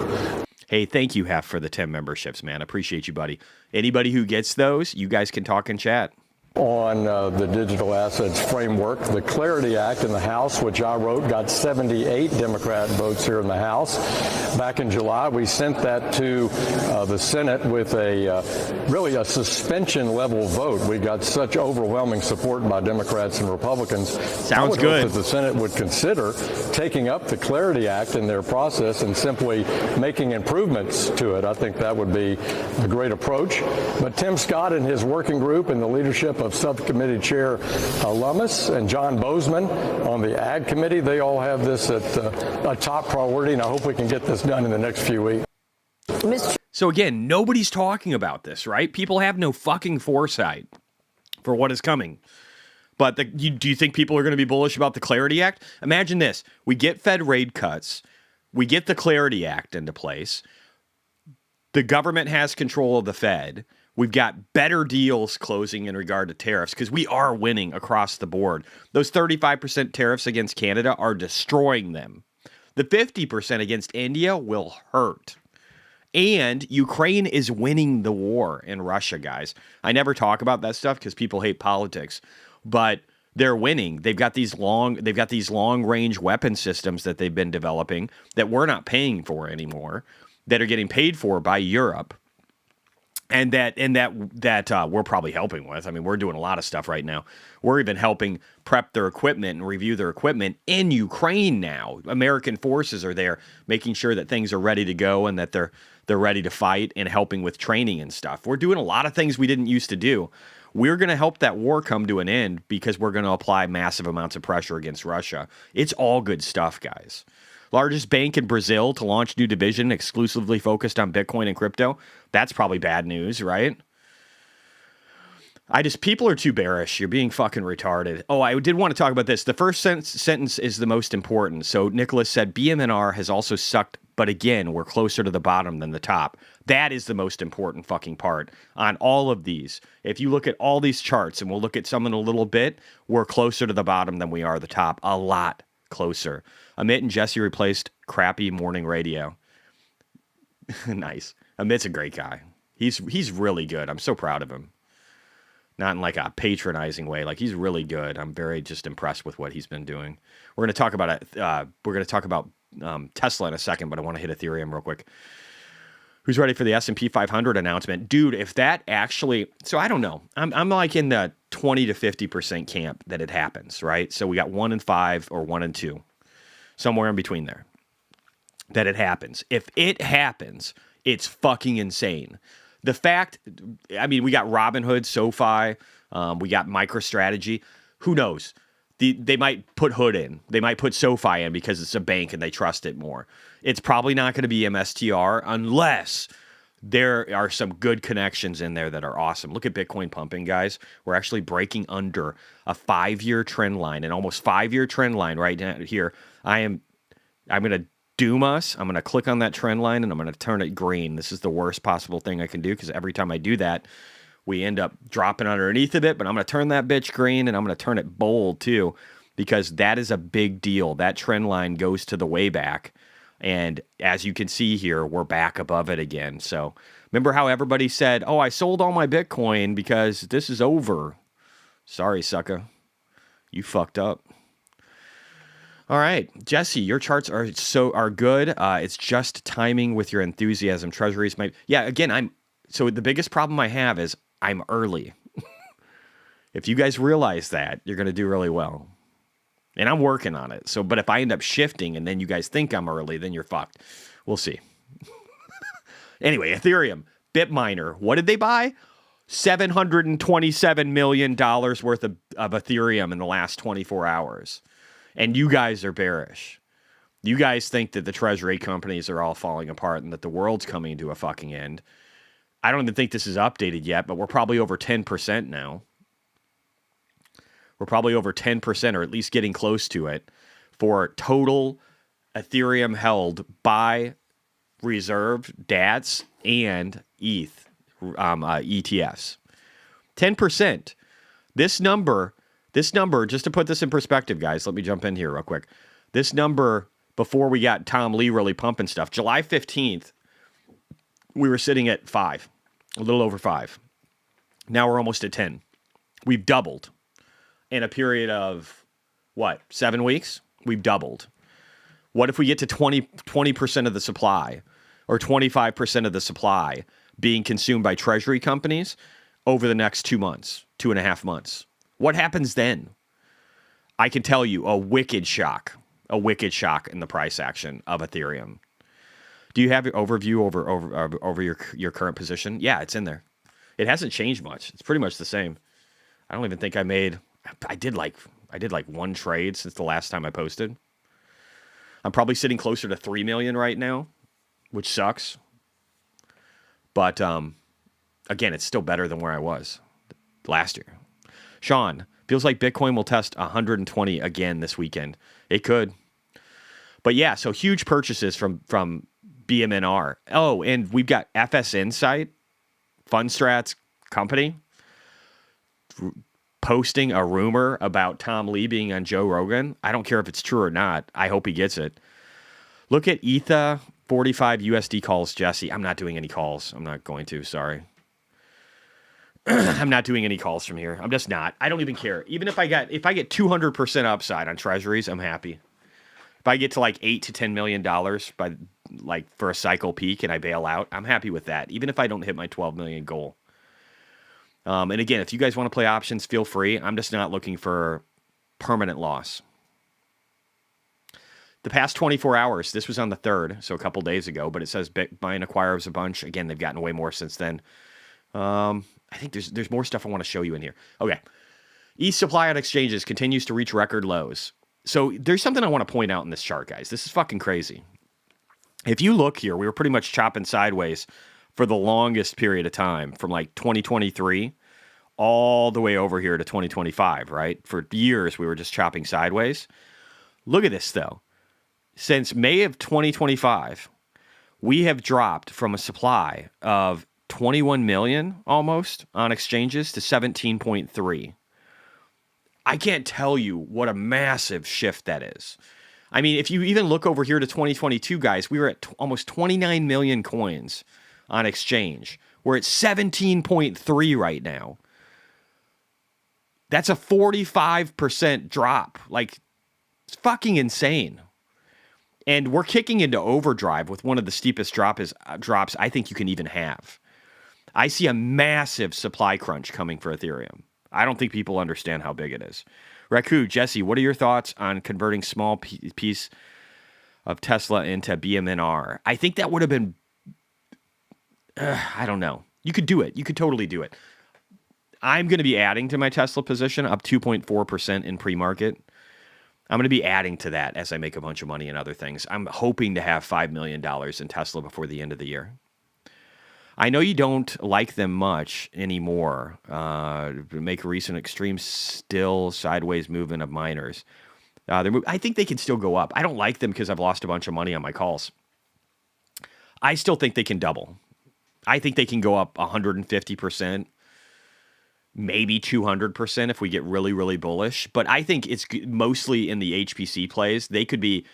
Hey, thank you, Hef, for the 10 memberships, man. Appreciate you, buddy. Anybody who gets those, you guys can talk and chat. On the digital assets framework. The Clarity Act in the House, which I wrote, got 78 Democrat votes here in the House. Back in July, we sent that to the Senate with really a suspension level vote. We got such overwhelming support by Democrats and Republicans. Sounds good. That the Senate would consider taking up the Clarity Act in their process and simply making improvements to it. I think that would be a great approach. But Tim Scott and his working group and the leadership of Subcommittee Chair Lummis and John Bozeman on the Ag Committee, they all have this at a top priority, and I hope we can get this done in the next few weeks. So again, nobody's talking about this, right? People have no fucking foresight for what is coming. But do you think people are going to be bullish about the Clarity Act? Imagine this. We get Fed rate cuts. We get the Clarity Act into place. The government has control of the Fed. We've got better deals closing in regard to tariffs because we are winning across the board. Those 35% tariffs against Canada are destroying them. The 50% against India will hurt. And Ukraine is winning the war in Russia, guys. I never talk about that stuff because people hate politics, but they're winning. They've got these long range weapon systems that they've been developing that we're not paying for anymore, that are getting paid for by Europe. And that we're probably helping with. I mean, we're doing a lot of stuff right now. We're even helping prep their equipment and review their equipment in Ukraine now. American forces are there making sure that things are ready to go and that they're ready to fight and helping with training and stuff. We're doing a lot of things we didn't used to do. We're going to help that war come to an end because we're going to apply massive amounts of pressure against Russia. It's all good stuff, guys. Largest bank in Brazil to launch new division exclusively focused on Bitcoin and crypto. That's probably bad news, right? People are too bearish. You're being fucking retarded. Oh, I did want to talk about this. The first sentence is the most important. So Nicholas said, BMNR has also sucked, but again, we're closer to the bottom than the top. That is the most important fucking part on all of these. If you look at all these charts, and we'll look at some in a little bit, we're closer to the bottom than we are the top. A lot closer. Amit and Jesse replaced crappy morning radio. Nice. Amit's a great guy. He's really good. I'm so proud of him. Not in like a patronizing way. Like, he's really good. I'm very just impressed with what he's been doing. We're going to talk about it. We're going to talk about Tesla in a second, but I want to hit Ethereum real quick. Who's ready for the S&P 500 announcement? Dude, if that actually... So I don't know. I'm like in the 20 to 50% camp that it happens, right? So we got 1 in 5 or 1 in 2. Somewhere in between there. That it happens. If it happens, it's fucking insane. The fact... I mean, we got Robinhood, SoFi. We got MicroStrategy. Who knows? They might put Hood in. They might put SoFi in because it's a bank and they trust it more. It's probably not going to be MSTR unless there are some good connections in there that are awesome. Look at Bitcoin pumping, guys. We're actually breaking under a 5-year trend line, an almost 5-year trend line right now here. I'm going to doom us. I'm going to click on that trend line and I'm going to turn it green. This is the worst possible thing I can do because every time I do that, we end up dropping underneath of it, but I'm going to turn that bitch green and I'm going to turn it bold too, because that is a big deal. That trend line goes to the way back. And as you can see here, we're back above it again. So remember how everybody said, oh, I sold all my Bitcoin because this is over. Sorry, sucker. You fucked up. All right, Jesse, your charts are good. It's just timing with your enthusiasm. Treasuries might... Yeah, again, so the biggest problem I have is I'm early. If you guys realize that, you're going to do really well. And I'm working on it. So, but if I end up shifting and then you guys think I'm early, then you're fucked. We'll see. Anyway, Ethereum, Bitminer. What did they buy? $727 million worth of Ethereum in the last 24 hours. And you guys are bearish. You guys think that the treasury companies are all falling apart and that the world's coming to a fucking end. I don't even think this is updated yet, but we're probably over 10% now. We're probably over 10%, or at least getting close to it, for total Ethereum held by reserved DATs and ETH ETFs. 10%. This number, just to put this in perspective, guys, let me jump in here real quick. This number, before we got Tom Lee really pumping stuff, July 15th, we were sitting at 5, a little over 5. Now we're almost at 10. We've doubled in a period of, 7 weeks? We've doubled. What if we get to 20% of the supply or 25% of the supply being consumed by treasury companies over the next 2 months, 2.5 months? What happens then? I can tell you a wicked shock in the price action of Ethereum. Do you have your overview over your current position? Yeah, it's in there. It hasn't changed much. It's pretty much the same. I don't even think I did like one trade since the last time I posted. I'm probably sitting closer to 3 million right now, which sucks. But again, it's still better than where I was last year. Sean, feels like Bitcoin will test 120 again this weekend. It could. But yeah, so huge purchases from BMNR. Oh, and we've got FS Insight, Fundstrat's company, posting a rumor about Tom Lee being on Joe Rogan. I don't care if it's true or not. I hope he gets it. Look at ETHA 45 USD calls, Jesse. I'm not doing any calls. I'm not going to. Sorry. I'm not doing any calls from here. I'm just not. I don't even care. Even if I get 200% upside on treasuries, I'm happy. If I get to like $8 to $10 million by for a cycle peak and I bail out, I'm happy with that. Even if I don't hit my 12 million goal. And again, if you guys want to play options, feel free. I'm just not looking for permanent loss. The past 24 hours, this was on the 3rd, so a couple days ago, but it says Bitcoin acquires a bunch. Again, they've gotten way more since then. I think there's more stuff I want to show you in here. Okay. ETH supply on exchanges continues to reach record lows. So there's something I want to point out in this chart, guys. This is fucking crazy. If you look here, we were pretty much chopping sideways for the longest period of time, from like 2023 all the way over here to 2025, right? For years, we were just chopping sideways. Look at this, though. Since May of 2025, we have dropped from a supply of 21 million almost on exchanges to 17.3. I can't tell you what a massive shift that is. I mean, if you even look over here to 2022, guys, we were at almost 29 million coins on exchange. We're at 17.3 right now. That's a 45% drop. Like, it's fucking insane. And we're kicking into overdrive with one of the steepest drops I think you can even have. I see a massive supply crunch coming for Ethereum. I don't think people understand how big it is. Raku, Jesse, what are your thoughts on converting small piece of Tesla into BMNR? I think that would have been, I don't know. You could do it. You could totally do it. I'm going to be adding to my Tesla position up 2.4% in pre-market. I'm going to be adding to that as I make a bunch of money in other things. I'm hoping to have $5 million in Tesla before the end of the year. I know you don't like them much anymore. Make a recent extreme still sideways movement of miners. I think they can still go up. I don't like them because I've lost a bunch of money on my calls. I still think they can double. I think they can go up 150%, maybe 200% if we get really, really bullish. But I think it's mostly in the HPC plays. They could be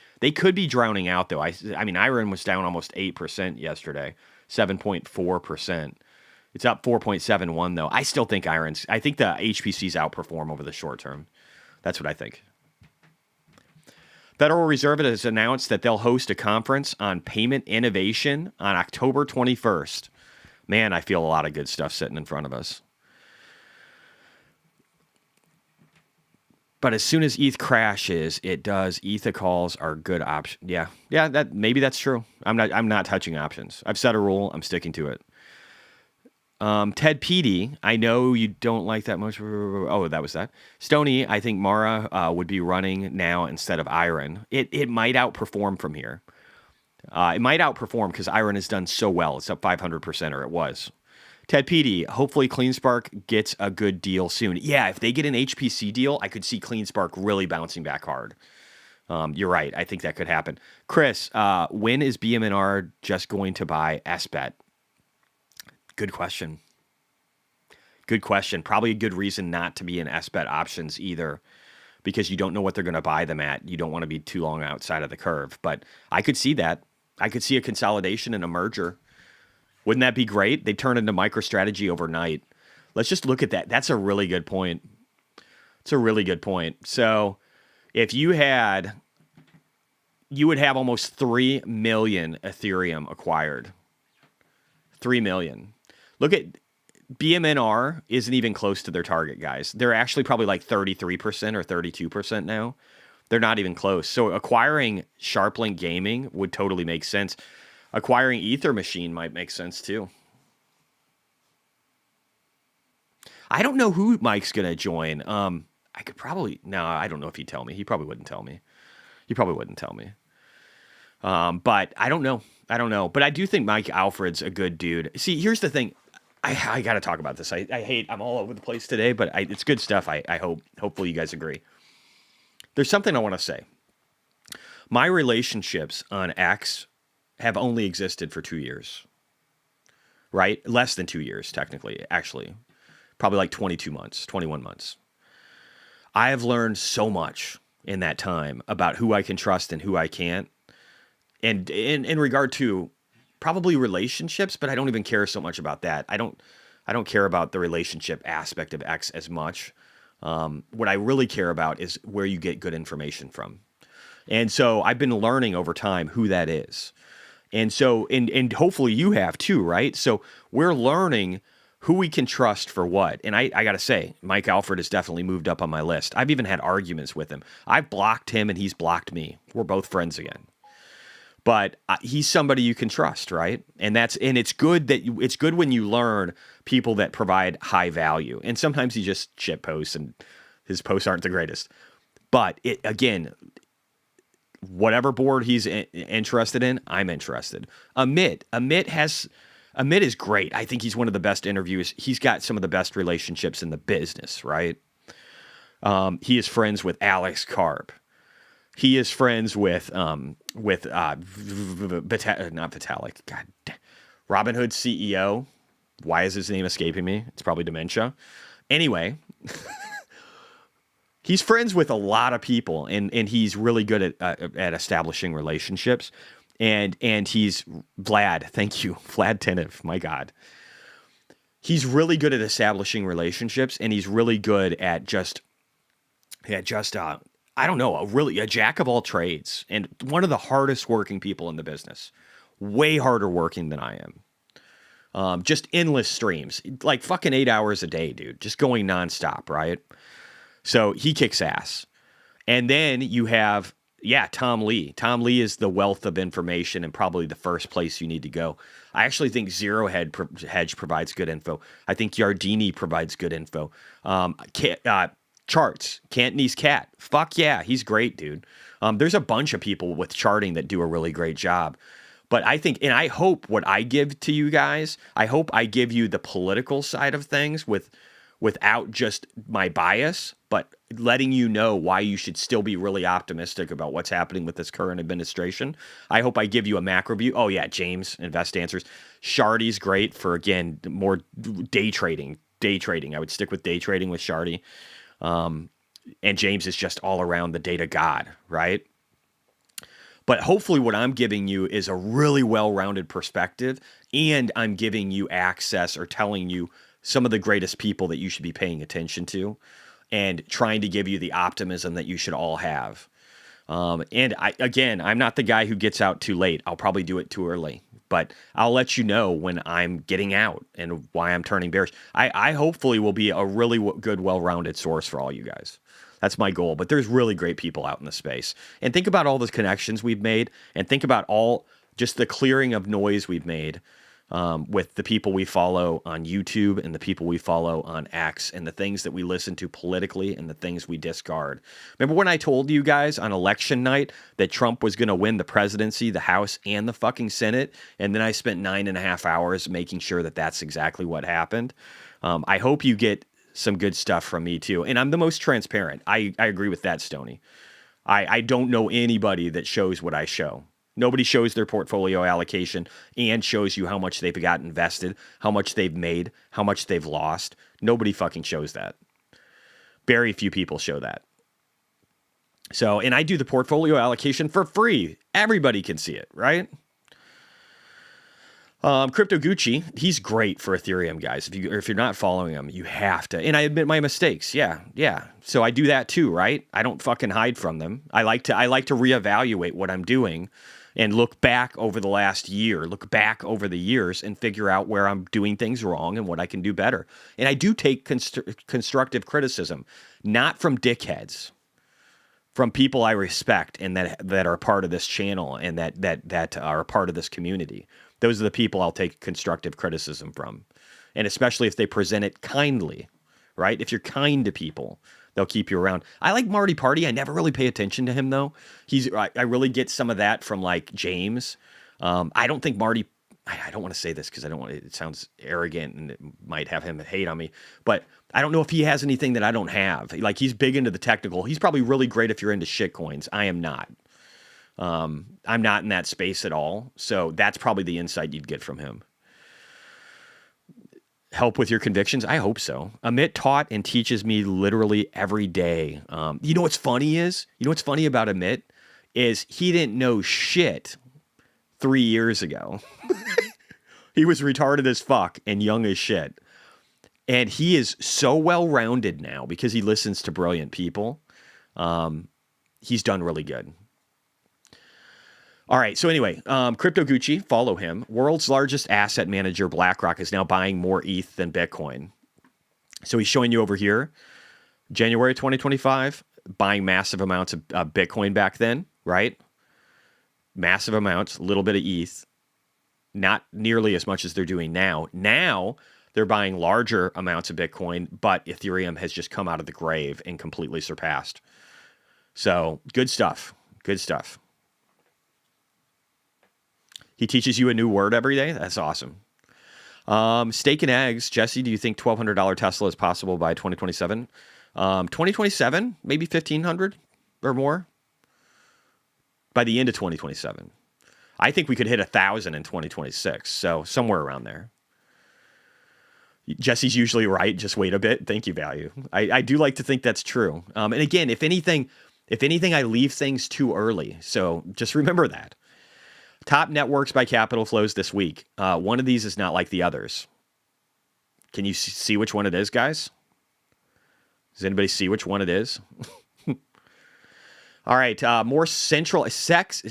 drowning out, though. I mean, Iron was down almost 8% yesterday. 7.4%. It's up 4.71 though. I still think I think the HPCs outperform over the short term. That's what I think. Federal Reserve has announced that they'll host a conference on payment innovation on October 21st. Man, I feel a lot of good stuff sitting in front of us. But as soon as ETH crashes, it does. ETH calls are a good option. Yeah, maybe that's true. I'm not touching options. I've set a rule. I'm sticking to it. Ted Petey, I know you don't like that much. Oh, that was that. Stony, I think Mara would be running now instead of Iron. It might outperform from here. It might outperform because Iron has done so well. It's up 500%, or it was. Ted Petey, hopefully CleanSpark gets a good deal soon. Yeah, if they get an HPC deal, I could see CleanSpark really bouncing back hard. You're right. I think that could happen. Chris, when is BM&R just going to buy SBET? Good question. Good question. Probably a good reason not to be in SBET options either, because you don't know what they're going to buy them at. You don't want to be too long outside of the curve. But I could see that. I could see a consolidation and a merger. Wouldn't that be great? They turn into MicroStrategy overnight. Let's just look at that. That's a really good point. It's a really good point. So if you would have almost 3 million Ethereum acquired. 3 million. Look at BM&R isn't even close to their target, guys. They're actually probably like 33% or 32% now. They're not even close. So acquiring SharpLink Gaming would totally make sense. Acquiring Ether Machine might make sense too. I don't know who Mike's going to join. I could probably... No, I don't know if he'd tell me. He probably wouldn't tell me. But I don't know. But I do think Mike Alfred's a good dude. See, here's the thing. I got to talk about this. I'm all over the place today, but it's good stuff. Hopefully you guys agree. There's something I want to say. My relationships on X have only existed for 2 years, right? Less than 2 years, technically, actually. Probably like 22 months, 21 months. I have learned so much in that time about who I can trust and who I can't. And in regard to probably relationships, but I don't even care so much about that. I don't care about the relationship aspect of X as much. What I really care about is where you get good information from. And so I've been learning over time who that is. And so, and hopefully you have too, right? So we're learning who we can trust for what. And I got to say, Mike Alfred has definitely moved up on my list. I've even had arguments with him. I've blocked him and he's blocked me. We're both friends again. But he's somebody you can trust, right? And it's good it's good when you learn people that provide high value. And sometimes he just shit posts and his posts aren't the greatest. But again, whatever board he's interested in, I'm interested. Amit is great. I think he's one of the best interviewers. He's got some of the best relationships in the business, right? He is friends with Alex Karp. He is friends with not Vitalik. God, Robinhood's CEO. Why is his name escaping me? It's probably dementia. Anyway, he's friends with a lot of people, and he's really good at establishing relationships. And he's Vlad. Thank you, Vlad Tenev. My God, he's really good at establishing relationships, and he's really good at I don't know, a jack of all trades and one of the hardest working people in the business. Way harder working than I am. Just endless streams, like fucking 8 hours a day, dude. Just going nonstop, right? So he kicks ass. And then you have, Tom Lee. Tom Lee is the wealth of information and probably the first place you need to go. I actually think Zero Hedge provides good info. I think Yardini provides good info. Charts, Cantonese Cat. Fuck yeah, he's great, dude. There's a bunch of people with charting that do a really great job. But I think, and I hope what I give to you guys, I hope I give you the political side of things without just my bias, but letting you know why you should still be really optimistic about what's happening with this current administration. I hope I give you a macro view. Oh yeah, James, Invest Answers. Shardy's great for, again, more day trading. I would stick with day trading with Shardy. And James is just all around the data god, right? But hopefully what I'm giving you is a really well-rounded perspective, and I'm giving you access or telling you some of the greatest people that you should be paying attention to and trying to give you the optimism that you should all have. And I'm not the guy who gets out too late. I'll probably do it too early, but I'll let you know when I'm getting out and why I'm turning bearish. I hopefully will be a really good, well-rounded source for all you guys. That's my goal. But there's really great people out in the space. And think about all the connections we've made, and think about just the clearing of noise we've made with the people we follow on YouTube and the people we follow on X and the things that we listen to politically and the things we discard. Remember when I told you guys on election night that Trump was going to win the presidency, the House, and the fucking Senate? And then I spent 9.5 hours making sure that that's exactly what happened. I hope you get some good stuff from me too. And I'm the most transparent. I agree with that, Stoney. I don't know anybody that shows what I show. Nobody shows their portfolio allocation and shows you how much they've got invested, how much they've made, how much they've lost. Nobody fucking shows that. Very few people show that. So, and I do the portfolio allocation for free. Everybody can see it, right? Crypto Gucci, he's great for Ethereum, guys. If you're not following him, you have to. And I admit my mistakes. Yeah. So I do that too, right? I don't fucking hide from them. I like to reevaluate what I'm doing and look back over the last year, look back over the years and figure out where I'm doing things wrong and what I can do better. And I do take constructive criticism, not from dickheads, from people I respect and that are part of this channel and that are part of this community. Those are the people I'll take constructive criticism from. And especially if they present it kindly, right? If you're kind to people, they'll keep you around. I like Marty Party. I never really pay attention to him, though. I really get some of that from, like, James. I don't think Marty... I don't want to say this because I don't want it sounds arrogant and it might have him hate on me. But I don't know if he has anything that I don't have. Like, he's big into the technical. He's probably really great if you're into shitcoins. I am not. I'm not in that space at all. So that's probably the insight you'd get from him. Help with your convictions? I hope so. Amit taught and teaches me literally every day. You know what's funny about Amit is he didn't know shit 3 years ago. He was retarded as fuck and young as shit. And he is so well-rounded now because he listens to brilliant people. He's done really good. All right. So anyway, Crypto Gucci, follow him. World's largest asset manager, BlackRock, is now buying more ETH than Bitcoin. So he's showing you over here, January 2025, buying massive amounts of Bitcoin back then, right? Massive amounts, a little bit of ETH, not nearly as much as they're doing now. Now they're buying larger amounts of Bitcoin, but Ethereum has just come out of the grave and completely surpassed. So good stuff. Good stuff. He teaches you a new word every day. That's awesome. Steak and eggs. Jesse, do you think $1,200 Tesla is possible by 2027? 2027, maybe 1,500 or more by the end of 2027. I think we could hit 1,000 in 2026. So somewhere around there. Jesse's usually right. Just wait a bit. Thank you, value. I do like to think that's true. And again, if anything, I leave things too early. So just remember that. Top networks by capital flows this week. One of these is not like the others. Can you see which one it is, guys? Does anybody see which one it is? All right. More central sex,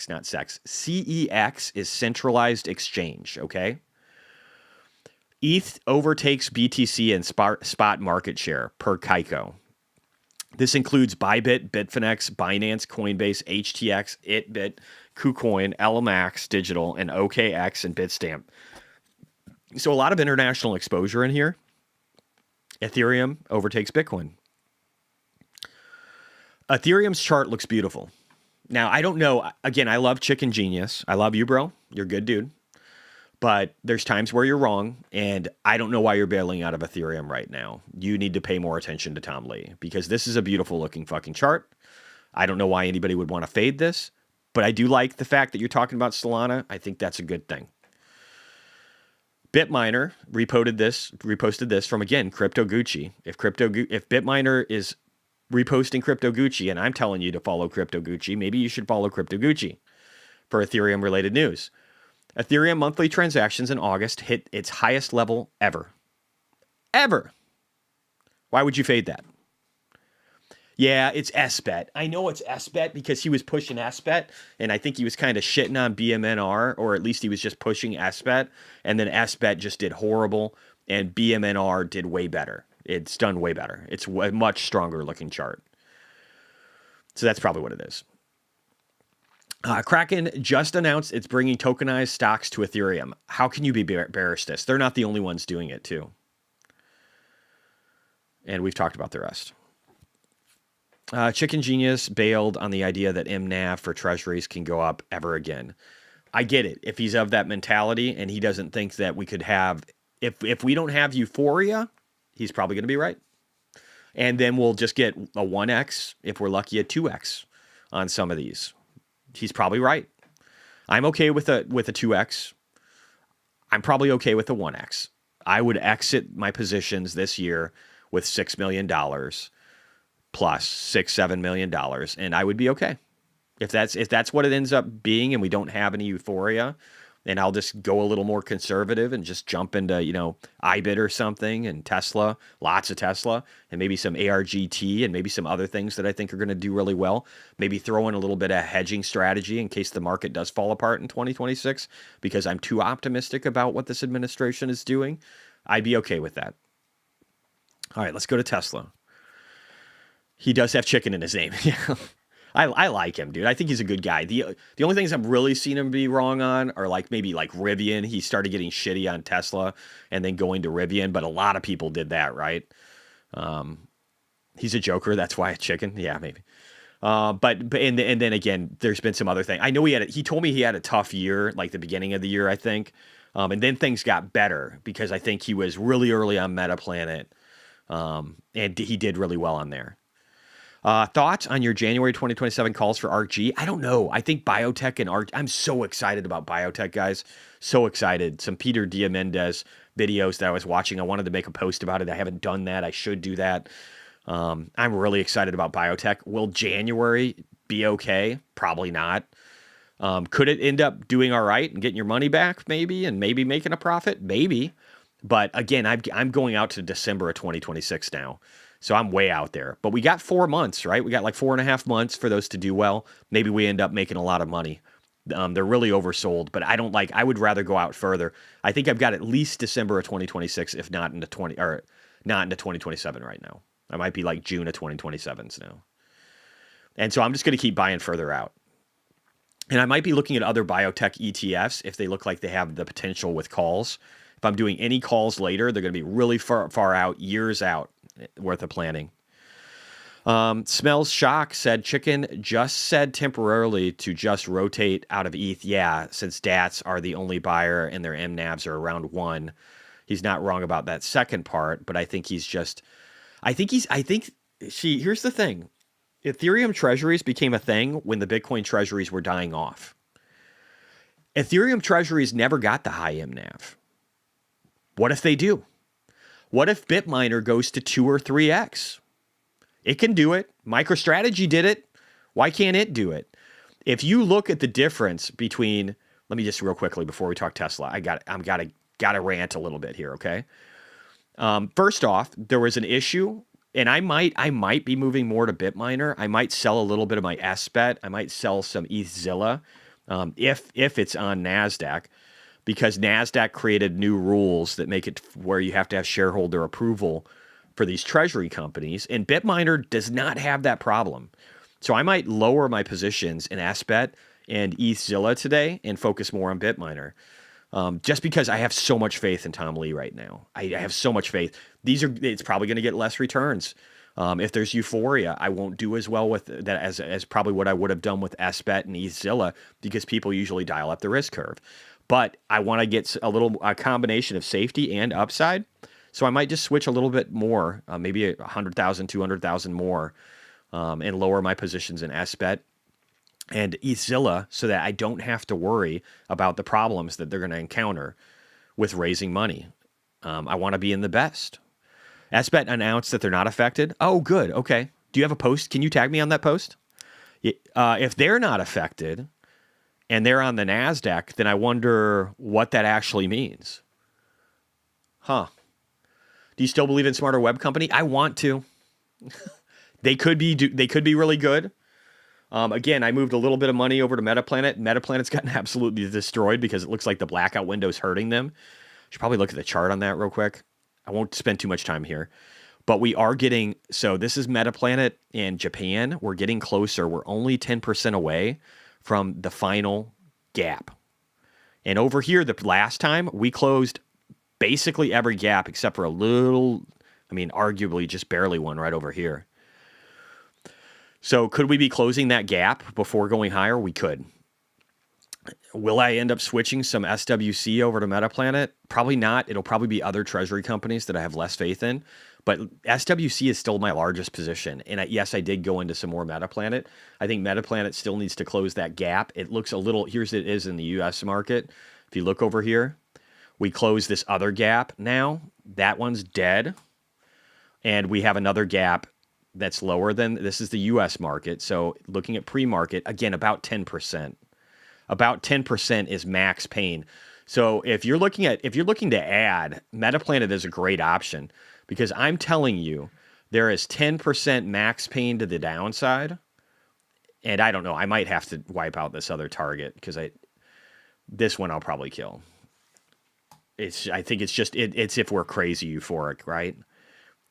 not sex. CEX is centralized exchange. Okay. ETH overtakes BTC in spot market share per Kaiko. This includes Bybit, Bitfinex, Binance, Coinbase, HTX, ItBit, KuCoin, LMAX Digital, and OKX and Bitstamp. So a lot of international exposure in here. Ethereum overtakes Bitcoin. Ethereum's chart looks beautiful. Now, I don't know. Again, I love Chicken Genius. I love you, bro. You're a good dude. But there's times where you're wrong, and I don't know why you're bailing out of Ethereum right now. You need to pay more attention to Tom Lee, because this is a beautiful looking fucking chart. I don't know why anybody would want to fade this, but I do like the fact that you're talking about Solana. I think that's a good thing. Bitminer reposted this from, again, Crypto Gucci. If Bitminer is reposting Crypto Gucci, and I'm telling you to follow Crypto Gucci, maybe you should follow Crypto Gucci for Ethereum related news. Ethereum monthly transactions in August hit its highest level ever. Ever. Why would you fade that? Yeah, it's SBET. I know it's SBET because he was pushing SBET, and I think he was kind of shitting on BMNR, or at least he was just pushing SBET, and then SBET just did horrible, and BMNR did way better. It's done way better. It's a much stronger looking chart. So that's probably what it is. Kraken just announced it's bringing tokenized stocks to Ethereum. How can you be bearish this? They're not the only ones doing it too. And we've talked about the rest. Chicken Genius bailed on the idea that MNAV for treasuries can go up ever again. I get it. If he's of that mentality and he doesn't think that we could have, if we don't have euphoria, he's probably going to be right. And then we'll just get a 1x, if we're lucky, a 2x on some of these. He's probably right. I'm okay with a 2x. I'm probably okay with the 1x. I would exit my positions this year with $6 million plus $6-7 million, and I would be okay. If that's what it ends up being, and we don't have any euphoria, then I'll just go a little more conservative and just jump into, iBit or something, and Tesla, lots of Tesla, and maybe some ARGT, and maybe some other things that I think are going to do really well. Maybe throw in a little bit of hedging strategy in case the market does fall apart in 2026, because I'm too optimistic about what this administration is doing. I'd be okay with that. All right, let's go to Tesla. He does have chicken in his name. I like him, dude. I think he's a good guy. The only things I've really seen him be wrong on are maybe Rivian. He started getting shitty on Tesla and then going to Rivian, but a lot of people did that, right? He's a joker. That's why a chicken. Yeah, maybe. But then again, there's been some other thing. I know he told me he had a tough year, like the beginning of the year, I think. And then things got better because I think he was really early on Metaplanet. And he did really well on there. Thoughts on your January 2027 calls for ARKG? I don't know. I think biotech and ARK. I'm so excited about biotech, guys. So excited. Some Peter Diamandis videos that I was watching. I wanted to make a post about it. I haven't done that. I should do that. I'm really excited about biotech. Will January be okay? Probably not. Could it end up doing all right and getting your money back, maybe, and maybe making a profit? Maybe. But again, I'm going out to December of 2026 now. So I'm way out there. But we got 4 months, right? We got 4.5 months for those to do well. Maybe we end up making a lot of money. They're really oversold, but I would rather go out further. I think I've got at least December of 2026, if not into 2027 right now. I might be June of 2027s now. And so I'm just going to keep buying further out. And I might be looking at other biotech ETFs if they look like they have the potential with calls. If I'm doing any calls later, they're going to be really far out, years out, worth of planning. Smells Shock said, Chicken just said temporarily to just rotate out of ETH. Yeah, since DATs are the only buyer and their MNAVs are around 1. He's not wrong about that second part, but I think he's just, here's the thing. Ethereum treasuries became a thing when the Bitcoin treasuries were dying off. Ethereum treasuries never got the high MNAV. What if they do? What if Bitminer goes to 2 or 3x? It can do it. MicroStrategy did it. Why can't it do it? If you look at the difference between, let me just real quickly before we talk Tesla, I'm gotta rant a little bit here, okay? First off, there was an issue, and I might be moving more to Bitminer. I might sell a little bit of my SBET. I might sell some ETHZilla if it's on NASDAQ. Because NASDAQ created new rules that make it where you have to have shareholder approval for these treasury companies. And Bitminer does not have that problem. So I might lower my positions in SBET and ETHZilla today and focus more on Bitminer. Just because I have so much faith in Tom Lee right now. I have so much faith. It's probably going to get less returns. If there's euphoria, I won't do as well with that as probably what I would have done with SBET and ETHZilla, because people usually dial up the risk curve. But I want to get a combination of safety and upside. So I might just switch a little bit more, maybe 100,000, 200,000 more, and lower my positions in SBET and ETHZilla so that I don't have to worry about the problems that they're going to encounter with raising money. I want to be in the best. SBET announced that they're not affected. Oh, good. Okay. Do you have a post? Can you tag me on that post? If they're not affected and they're on the NASDAQ, then I wonder what that actually means. Huh. Do you still believe in Smarter Web Company? I want to. They could be really good. Again, I moved a little bit of money over to Metaplanet. Metaplanet's gotten absolutely destroyed because it looks like the blackout window is hurting them. Should probably look at the chart on that real quick. I won't spend too much time here. But we are getting, so this is Metaplanet in Japan. We're getting closer. We're only 10% away from the final gap. And over here, the last time, we closed basically every gap except for a little, arguably just barely one right over here. So could we be closing that gap before going higher? We could. Will I end up switching some SWC over to Metaplanet? Probably not. It'll probably be other treasury companies that I have less faith in. But SWC is still my largest position. And yes, I did go into some more Metaplanet. I think Metaplanet still needs to close that gap. It looks a little, here's it is in the US market. If you look over here, we close this other gap now. That one's dead. And we have another gap that's lower than, this is the US market. So looking at pre-market, again, about 10%. About 10% is max pain. So if you're looking to add, Metaplanet is a great option because I'm telling you, there is 10% max pain to the downside. And I don't know, I might have to wipe out this other target because this one I'll probably kill. I think it's just, it's if we're crazy euphoric, right?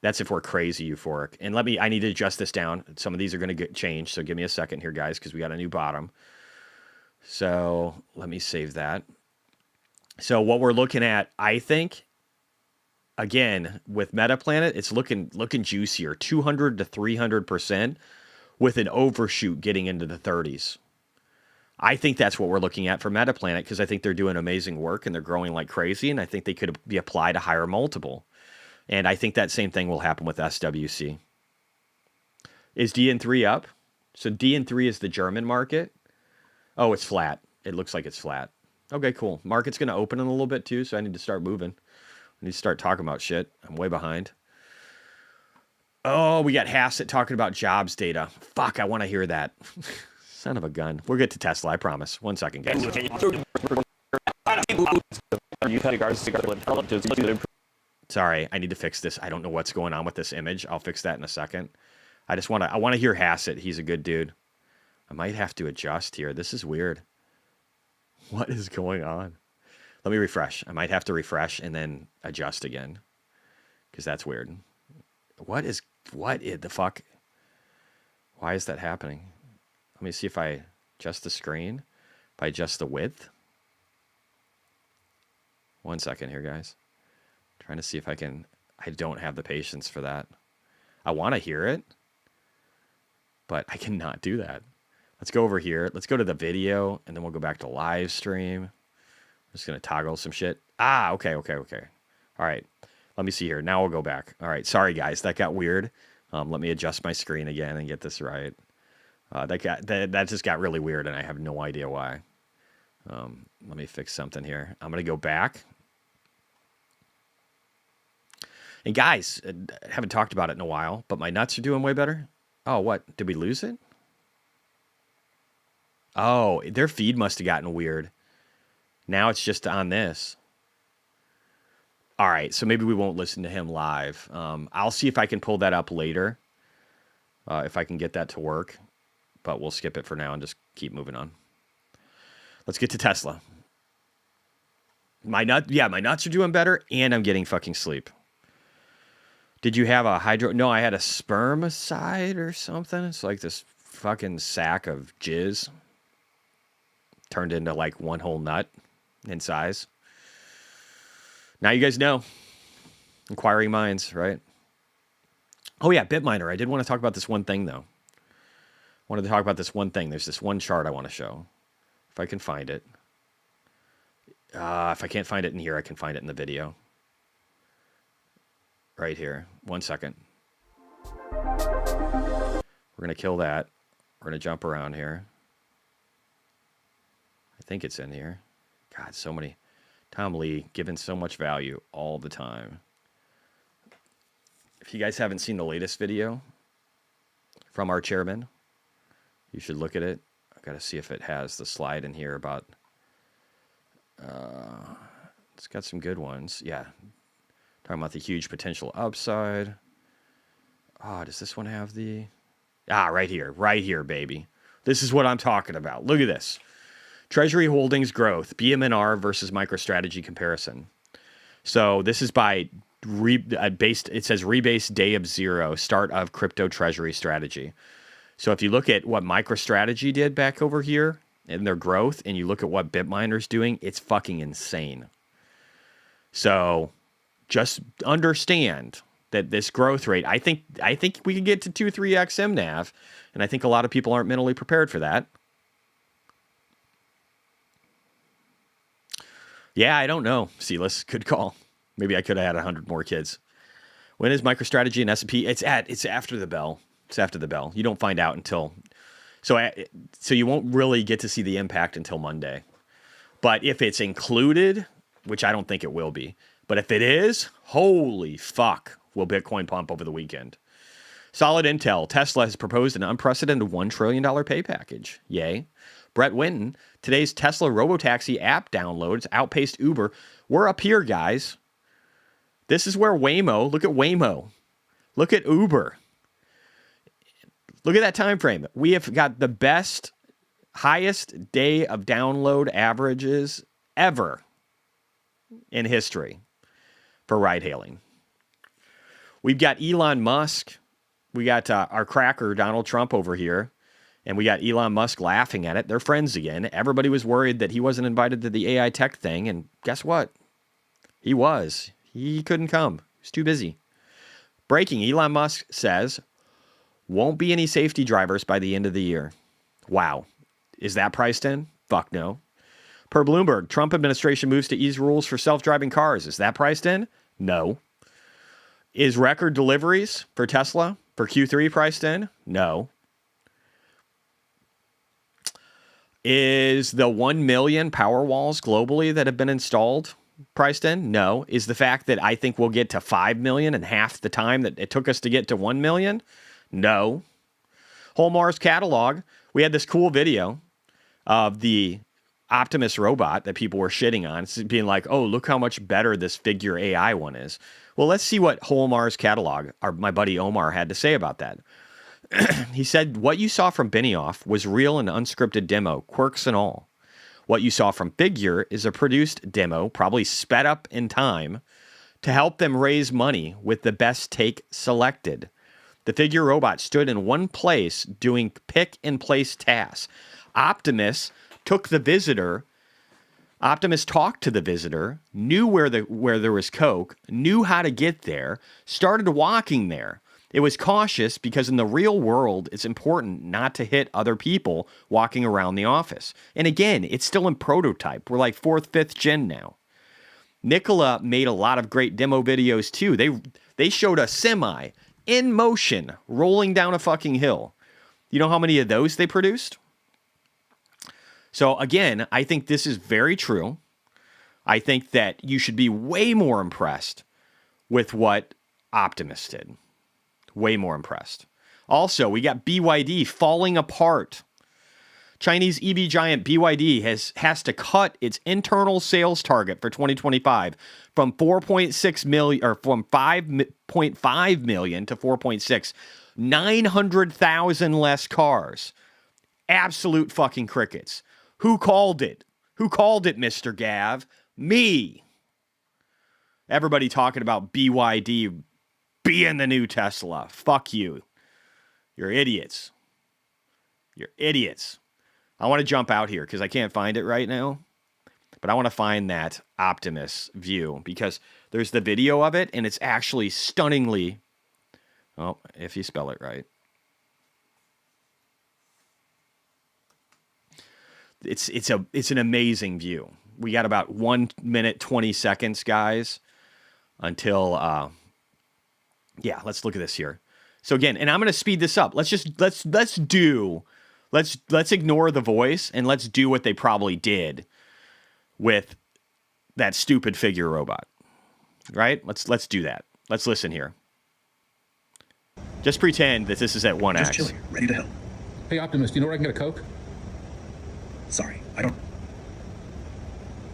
That's if we're crazy euphoric. And I need to adjust this down. Some of these are going to get changed. So give me a second here, guys, because we got a new bottom. So let me save that. So what we're looking at, I think, again, with Metaplanet, it's looking juicier, 200 to 300% with an overshoot getting into the 30s. I think that's what we're looking at for Metaplanet because I think they're doing amazing work and they're growing like crazy, and I think they could be applied a higher multiple. And I think that same thing will happen with SWC. Is DN3 up? So DN3 is the German market. Oh, it's flat. It looks like it's flat. Okay, cool. Market's going to open in a little bit too, so I need to start moving. I need to start talking about shit. I'm way behind. Oh, we got Hassett talking about jobs data. Fuck, I want to hear that. Son of a gun. We'll get to Tesla, I promise. 1 second, guys. Sorry, I need to fix this. I don't know what's going on with this image. I'll fix that in a second. I want to hear Hassett. He's a good dude. I might have to adjust here. This is weird. What is going on? Let me refresh. I might have to refresh and then adjust again because that's weird. What the fuck? Why is that happening? Let me see if I adjust the screen. If I adjust the width. 1 second here, guys. Trying to see if I can. I don't have the patience for that. I want to hear it, but I cannot do that. Let's go over here. Let's go to the video, and then we'll go back to live stream. I'm just going to toggle some shit. Okay. All right. Let me see here. Now we'll go back. All right. Sorry, guys. That got weird. Let me adjust my screen again and get this right. That just got really weird, and I have no idea why. Let me fix something here. I'm going to go back. And guys, I haven't talked about it in a while, but my nuts are doing way better. Oh, what? Did we lose it? Oh, their feed must have gotten weird. Now it's just on this. All right, so maybe we won't listen to him live. I'll see if I can pull that up later, if I can get that to work. But we'll skip it for now and just keep moving on. Let's get to Tesla. My nuts are doing better, and I'm getting fucking sleep. Did you have a hydro? No, I had a spermicide or something. It's like this fucking sack of jizz turned into like one whole nut in size. Now you guys know. Inquiring minds, right? Oh yeah, Bitminer. I did want to talk about this one thing though. Wanted to talk about this one thing. There's this one chart I want to show. If I can find it. If I can't find it in here, I can find it in the video. Right here. 1 second. We're going to kill that. We're going to jump around here. I think it's in here. God, so many. Tom Lee giving so much value all the time. If you guys haven't seen the latest video from our chairman, you should look at it. I've got to see if it has the slide in here about... it's got some good ones. Yeah. Talking about the huge potential upside. Does this one have the... right here, baby. This is what I'm talking about. Look at this. Treasury holdings growth, BMNR versus MicroStrategy comparison. So this is by it says rebase day of zero, start of crypto treasury strategy. So if you look at what MicroStrategy did back over here and their growth, and you look at what Bitminer's doing, it's fucking insane. So just understand that this growth rate, I think we could get to 2-3x MNAV, and I think a lot of people aren't mentally prepared for that. Yeah, I don't know. Silas, good call. Maybe I could have had 100 more kids. When is MicroStrategy and S&P? It's after the bell. It's after the bell. You don't find out until so you won't really get to see the impact until Monday. But if it's included, which I don't think it will be, but if it is, holy fuck, will Bitcoin pump over the weekend. Solid intel. Tesla has proposed an unprecedented $1 trillion pay package. Yay. Brett Winton. Today's Tesla robotaxi app downloads outpaced Uber. We're up here, guys. This is where Waymo, look at Waymo. Look at Uber. Look at that time frame. We have got the best, highest day of download averages ever in history for ride hailing. We've got Elon Musk. We got our cracker, Donald Trump, over here. And we got Elon Musk laughing at it. They're friends again. Everybody was worried that he wasn't invited to the AI tech thing. And guess what? He was. He couldn't come. He's too busy. Breaking, Elon Musk says, won't be any safety drivers by the end of the year. Wow. Is that priced in? Fuck no. Per Bloomberg, Trump administration moves to ease rules for self-driving cars. Is that priced in? No. Is record deliveries for Tesla for Q3 priced in? No. Is the 1 million power walls globally that have been installed priced in? No. Is the fact that I think we'll get to 5 million in half the time that it took us to get to 1 million? No. Whole Mars catalog. We had this cool video of the Optimus robot that people were shitting on. It's being like, oh, look how much better this figure AI one is. Well, let's see what Whole Mars catalog, my buddy Omar, had to say about that. He said, what you saw from Benioff was real and unscripted demo, quirks and all. What you saw from Figure is a produced demo, probably sped up in time, to help them raise money with the best take selected. The Figure robot stood in one place doing pick-and-place tasks. Optimus talked to the visitor, knew where there was coke, knew how to get there, started walking there. It was cautious because in the real world, it's important not to hit other people walking around the office. And again, it's still in prototype. We're like 4th, 5th gen now. Nicola made a lot of great demo videos too. They showed a semi in motion rolling down a fucking hill. You know how many of those they produced? So again, I think this is very true. I think that you should be way more impressed with what Optimus did. Way more impressed. Also, we got BYD falling apart. Chinese EV giant BYD has to cut its internal sales target for 2025 from 4.6 million or from 5.5 million to 4.6. 900,000 less cars. Absolute fucking crickets. Who called it? Who called it, Mr. Gav? Me. Everybody talking about BYD being the new Tesla. Fuck you. You're idiots. You're idiots. I want to jump out here because I can't find it right now. But I want to find that Optimus view because there's the video of it and it's actually stunningly, oh, if you spell it right. It's an amazing view. We got about 1 minute, 20 seconds, guys, until yeah, let's look at this here. So again, and I'm going to speed this up. Let's ignore the voice and let's do what they probably did with that stupid Figure robot. Right? Let's do that. Let's listen here. Just pretend that this is at 1x. Just chilling, ready to help. Hey, Optimus, do you know where I can get a Coke? Sorry, I don't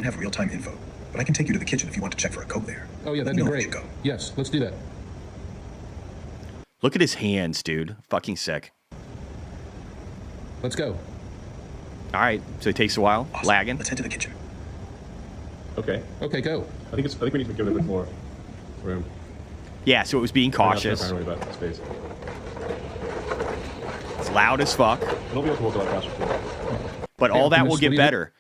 have real-time info, but I can take you to the kitchen if you want to check for a Coke there. Oh, yeah, that'd be great. Yes, let's do that. Look at his hands, dude. Fucking sick. Let's go. All right, so it takes a while. Awesome. Lagging. Let's head to the kitchen. Okay, go. I think we need to give it a bit more room. Yeah, so it was being cautious. I'm not about space. It's loud as fuck. It'll be able to work a lot faster. But all that will get better.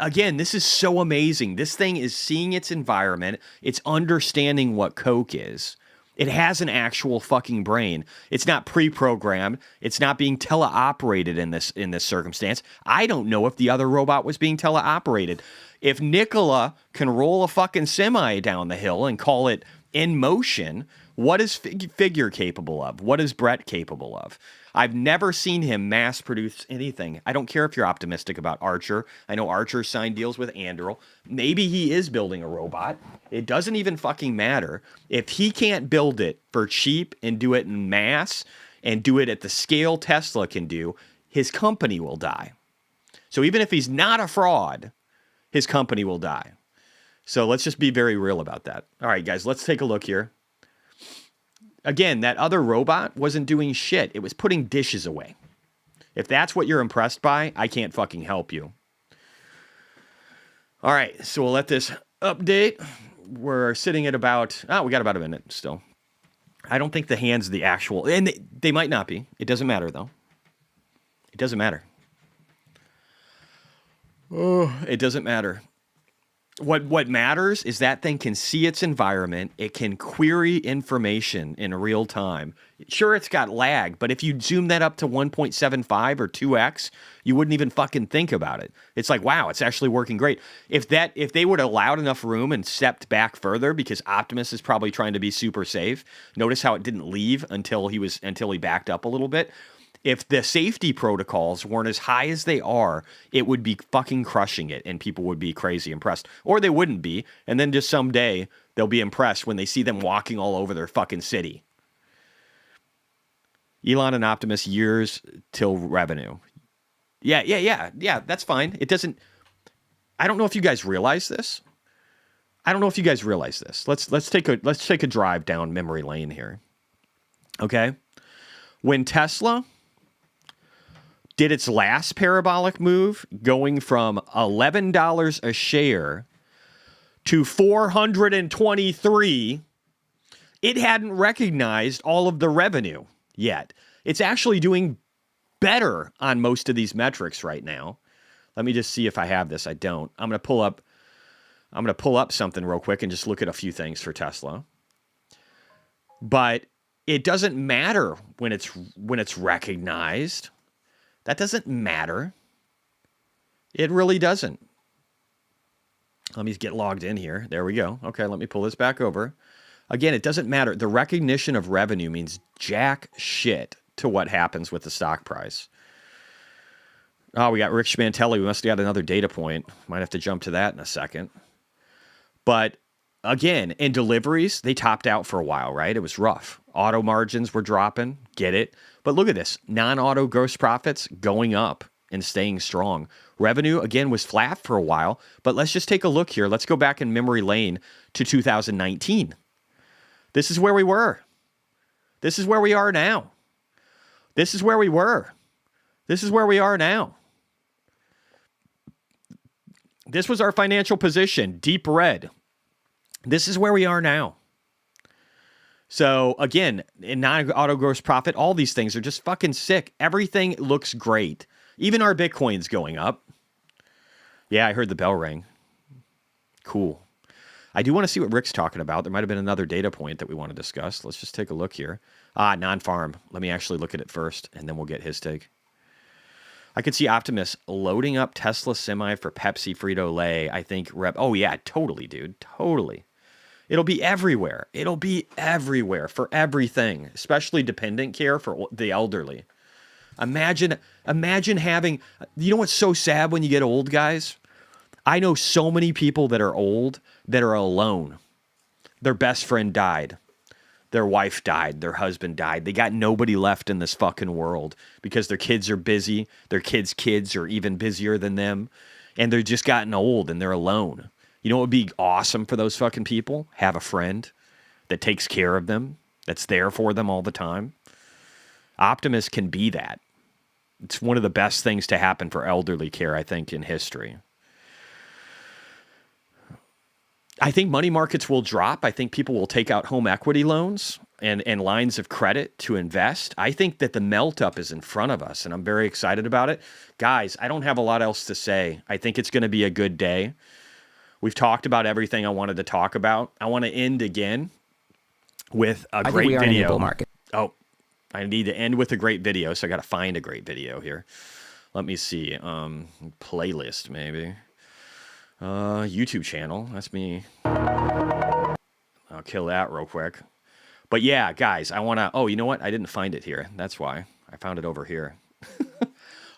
Again, this is so amazing. This thing is seeing its environment. It's understanding what coke is. It has an actual fucking brain. It's not pre-programmed. It's not being teleoperated in this circumstance. I don't know if the other robot was being teleoperated. If Nikola can roll a fucking semi down the hill and call it in motion, what is Figure capable of? What is Brett capable of? I've never seen him mass produce anything. I don't care if you're optimistic about Archer. I know Archer signed deals with Anduril. Maybe he is building a robot. It doesn't even fucking matter. If he can't build it for cheap and do it in mass and do it at the scale Tesla can do, his company will die. So even if he's not a fraud, his company will die. So let's just be very real about that. All right, guys, let's take a look here. Again, that other robot wasn't doing shit. It was putting dishes away. If that's what you're impressed by, I can't fucking help you. All right, so we'll let this update. We're sitting at about, we got about a minute still. I don't think the hand's the actual, and they might not be. It doesn't matter, though. It doesn't matter. Oh, it doesn't matter. What matters is that thing can see its environment. It can query information in real time. Sure, it's got lag, but if you zoom that up to 1.75 or 2x, you wouldn't even fucking think about it. It's like, wow, it's actually working great. If they would have allowed enough room and stepped back further, because Optimus is probably trying to be super safe. Notice how it didn't leave until he backed up a little bit. If the safety protocols weren't as high as they are, it would be fucking crushing it and people would be crazy impressed. Or they wouldn't be, and then just someday they'll be impressed when they see them walking all over their fucking city. Elon and Optimus years till revenue. Yeah, that's fine. It doesn't... I don't know if you guys realize this. Let's take a drive down memory lane here. Okay? When Tesla did its last parabolic move, going from $11 a share to $423, it hadn't recognized all of the revenue yet. It's actually doing better on most of these metrics right now. Let me just see if I have this. I don't. I'm going to pull up something real quick and just look at a few things for Tesla. But it doesn't matter when it's recognized. That doesn't matter. It really doesn't. Let me get logged in here. There we go. Okay, let me pull this back over. Again, it doesn't matter. The recognition of revenue means jack shit to what happens with the stock price. Oh, we got Rich Mantelli. We must have got another data point. Might have to jump to that in a second. But again, in deliveries, they topped out for a while, right? It was rough. Auto margins were dropping. Get it? But look at this. Non-auto gross profits going up and staying strong. Revenue, again, was flat for a while. But let's just take a look here. Let's go back in memory lane to 2019. This is where we were. This is where we are now. This is where we were. This is where we are now. This was our financial position, deep red. This is where we are now. So again, in non-auto gross profit, all these things are just fucking sick. Everything looks great. Even our Bitcoin's going up. Yeah, I heard the bell ring. Cool. I do want to see what Rick's talking about. There might have been another data point that we want to discuss. Let's just take a look here. Non-farm. Let me actually look at it first, and then we'll get his take. I could see Optimus loading up Tesla Semi for Pepsi Frito-Lay. I think oh yeah, totally, dude. Totally. It'll be everywhere. It'll be everywhere for everything, especially dependent care for the elderly. Imagine having, you know what's so sad when you get old, guys? I know so many people that are old that are alone. Their best friend died. Their wife died. Their husband died. They got nobody left in this fucking world because their kids are busy. Their kids are even busier than them. And they're just gotten old and they're alone. You know what would be awesome for those fucking people? Have a friend that takes care of them, that's there for them all the time. Optimus can be that. It's one of the best things to happen for elderly care, I think, in history. I think money markets will drop. I think people will take out home equity loans and lines of credit to invest. I think that the melt up is in front of us, and I'm very excited about it. Guys, I don't have a lot else to say. I think it's going to be a good day. We've talked about everything I wanted to talk about. I want to end again with a I think great we are in a video. bull market. Oh, I need to end with a great video, so I got to find a great video here. Let me see. Playlist, maybe. YouTube channel. That's me. I'll kill that real quick. But yeah, guys, I want to... Oh, you know what? I didn't find it here. That's why. I found it over here.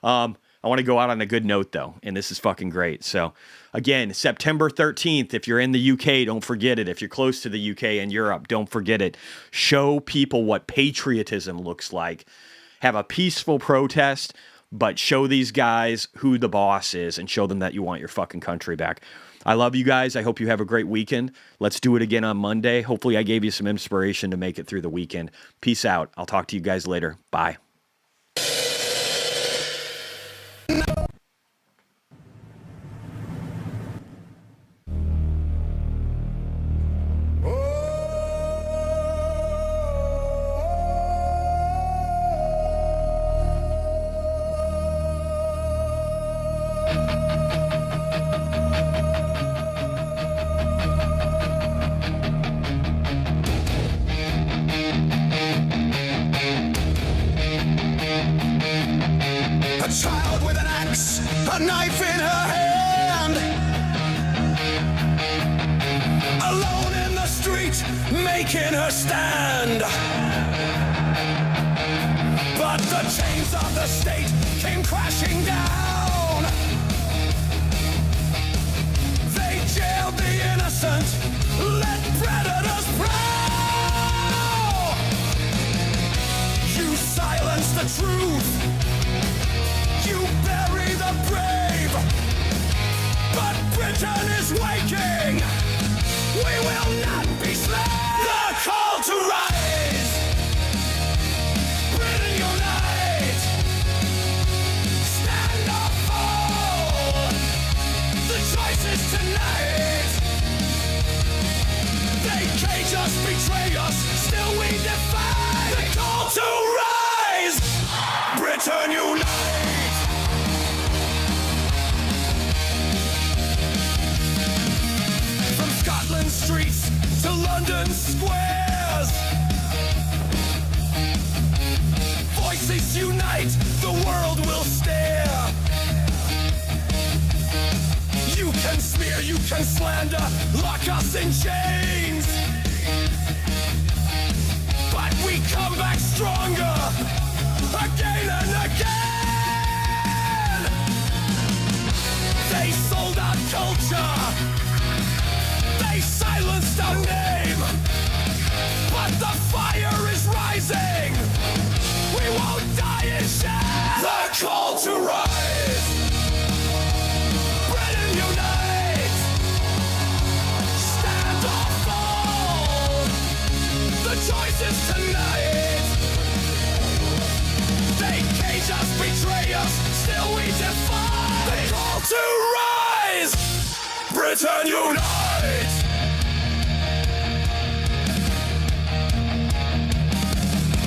I want to go out on a good note, though, and this is fucking great. So, again, September 13th, if you're in the UK, don't forget it. If you're close to the UK and Europe, don't forget it. Show people what patriotism looks like. Have a peaceful protest, but show these guys who the boss is and show them that you want your fucking country back. I love you guys. I hope you have a great weekend. Let's do it again on Monday. Hopefully I gave you some inspiration to make it through the weekend. Peace out. I'll talk to you guys later. Bye. A child with an axe, a knife in her hand. Alone in the street, making her stand. But the chains of the state came crashing down. They jailed the innocent, let predators prowl. You silence the truth. You bury the brave, but Britain is waking. We will not be slaves. The call to rise. Britain unite. Stand or fall. The choice is tonight. They cage us, betray us, still we defy. The call to rise. Britain unite. Scotland streets to London squares. Voices unite, the world will stare. You can smear, you can slander, lock us in chains. But we come back stronger, again and again. They sold out culture. They silenced our name, but the fire is rising. We won't die in shame. The call to rise. Britain unite. Stand or fall. The choice is tonight. They cage us, betray us, still we defy. The call to rise. Britain unite.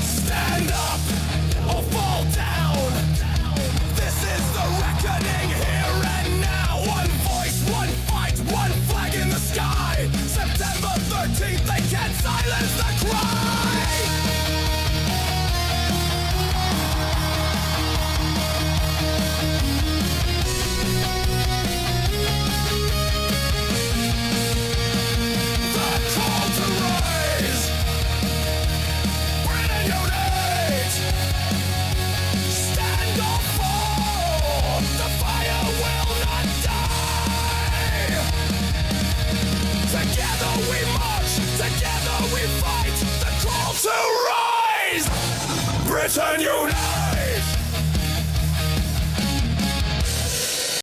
Stand up or fall down. This is the reckoning here and now. One voice, one fight, one flag in the sky. September 13th, they can't silence the cry. Together we fight, the call to rise! Britain unite!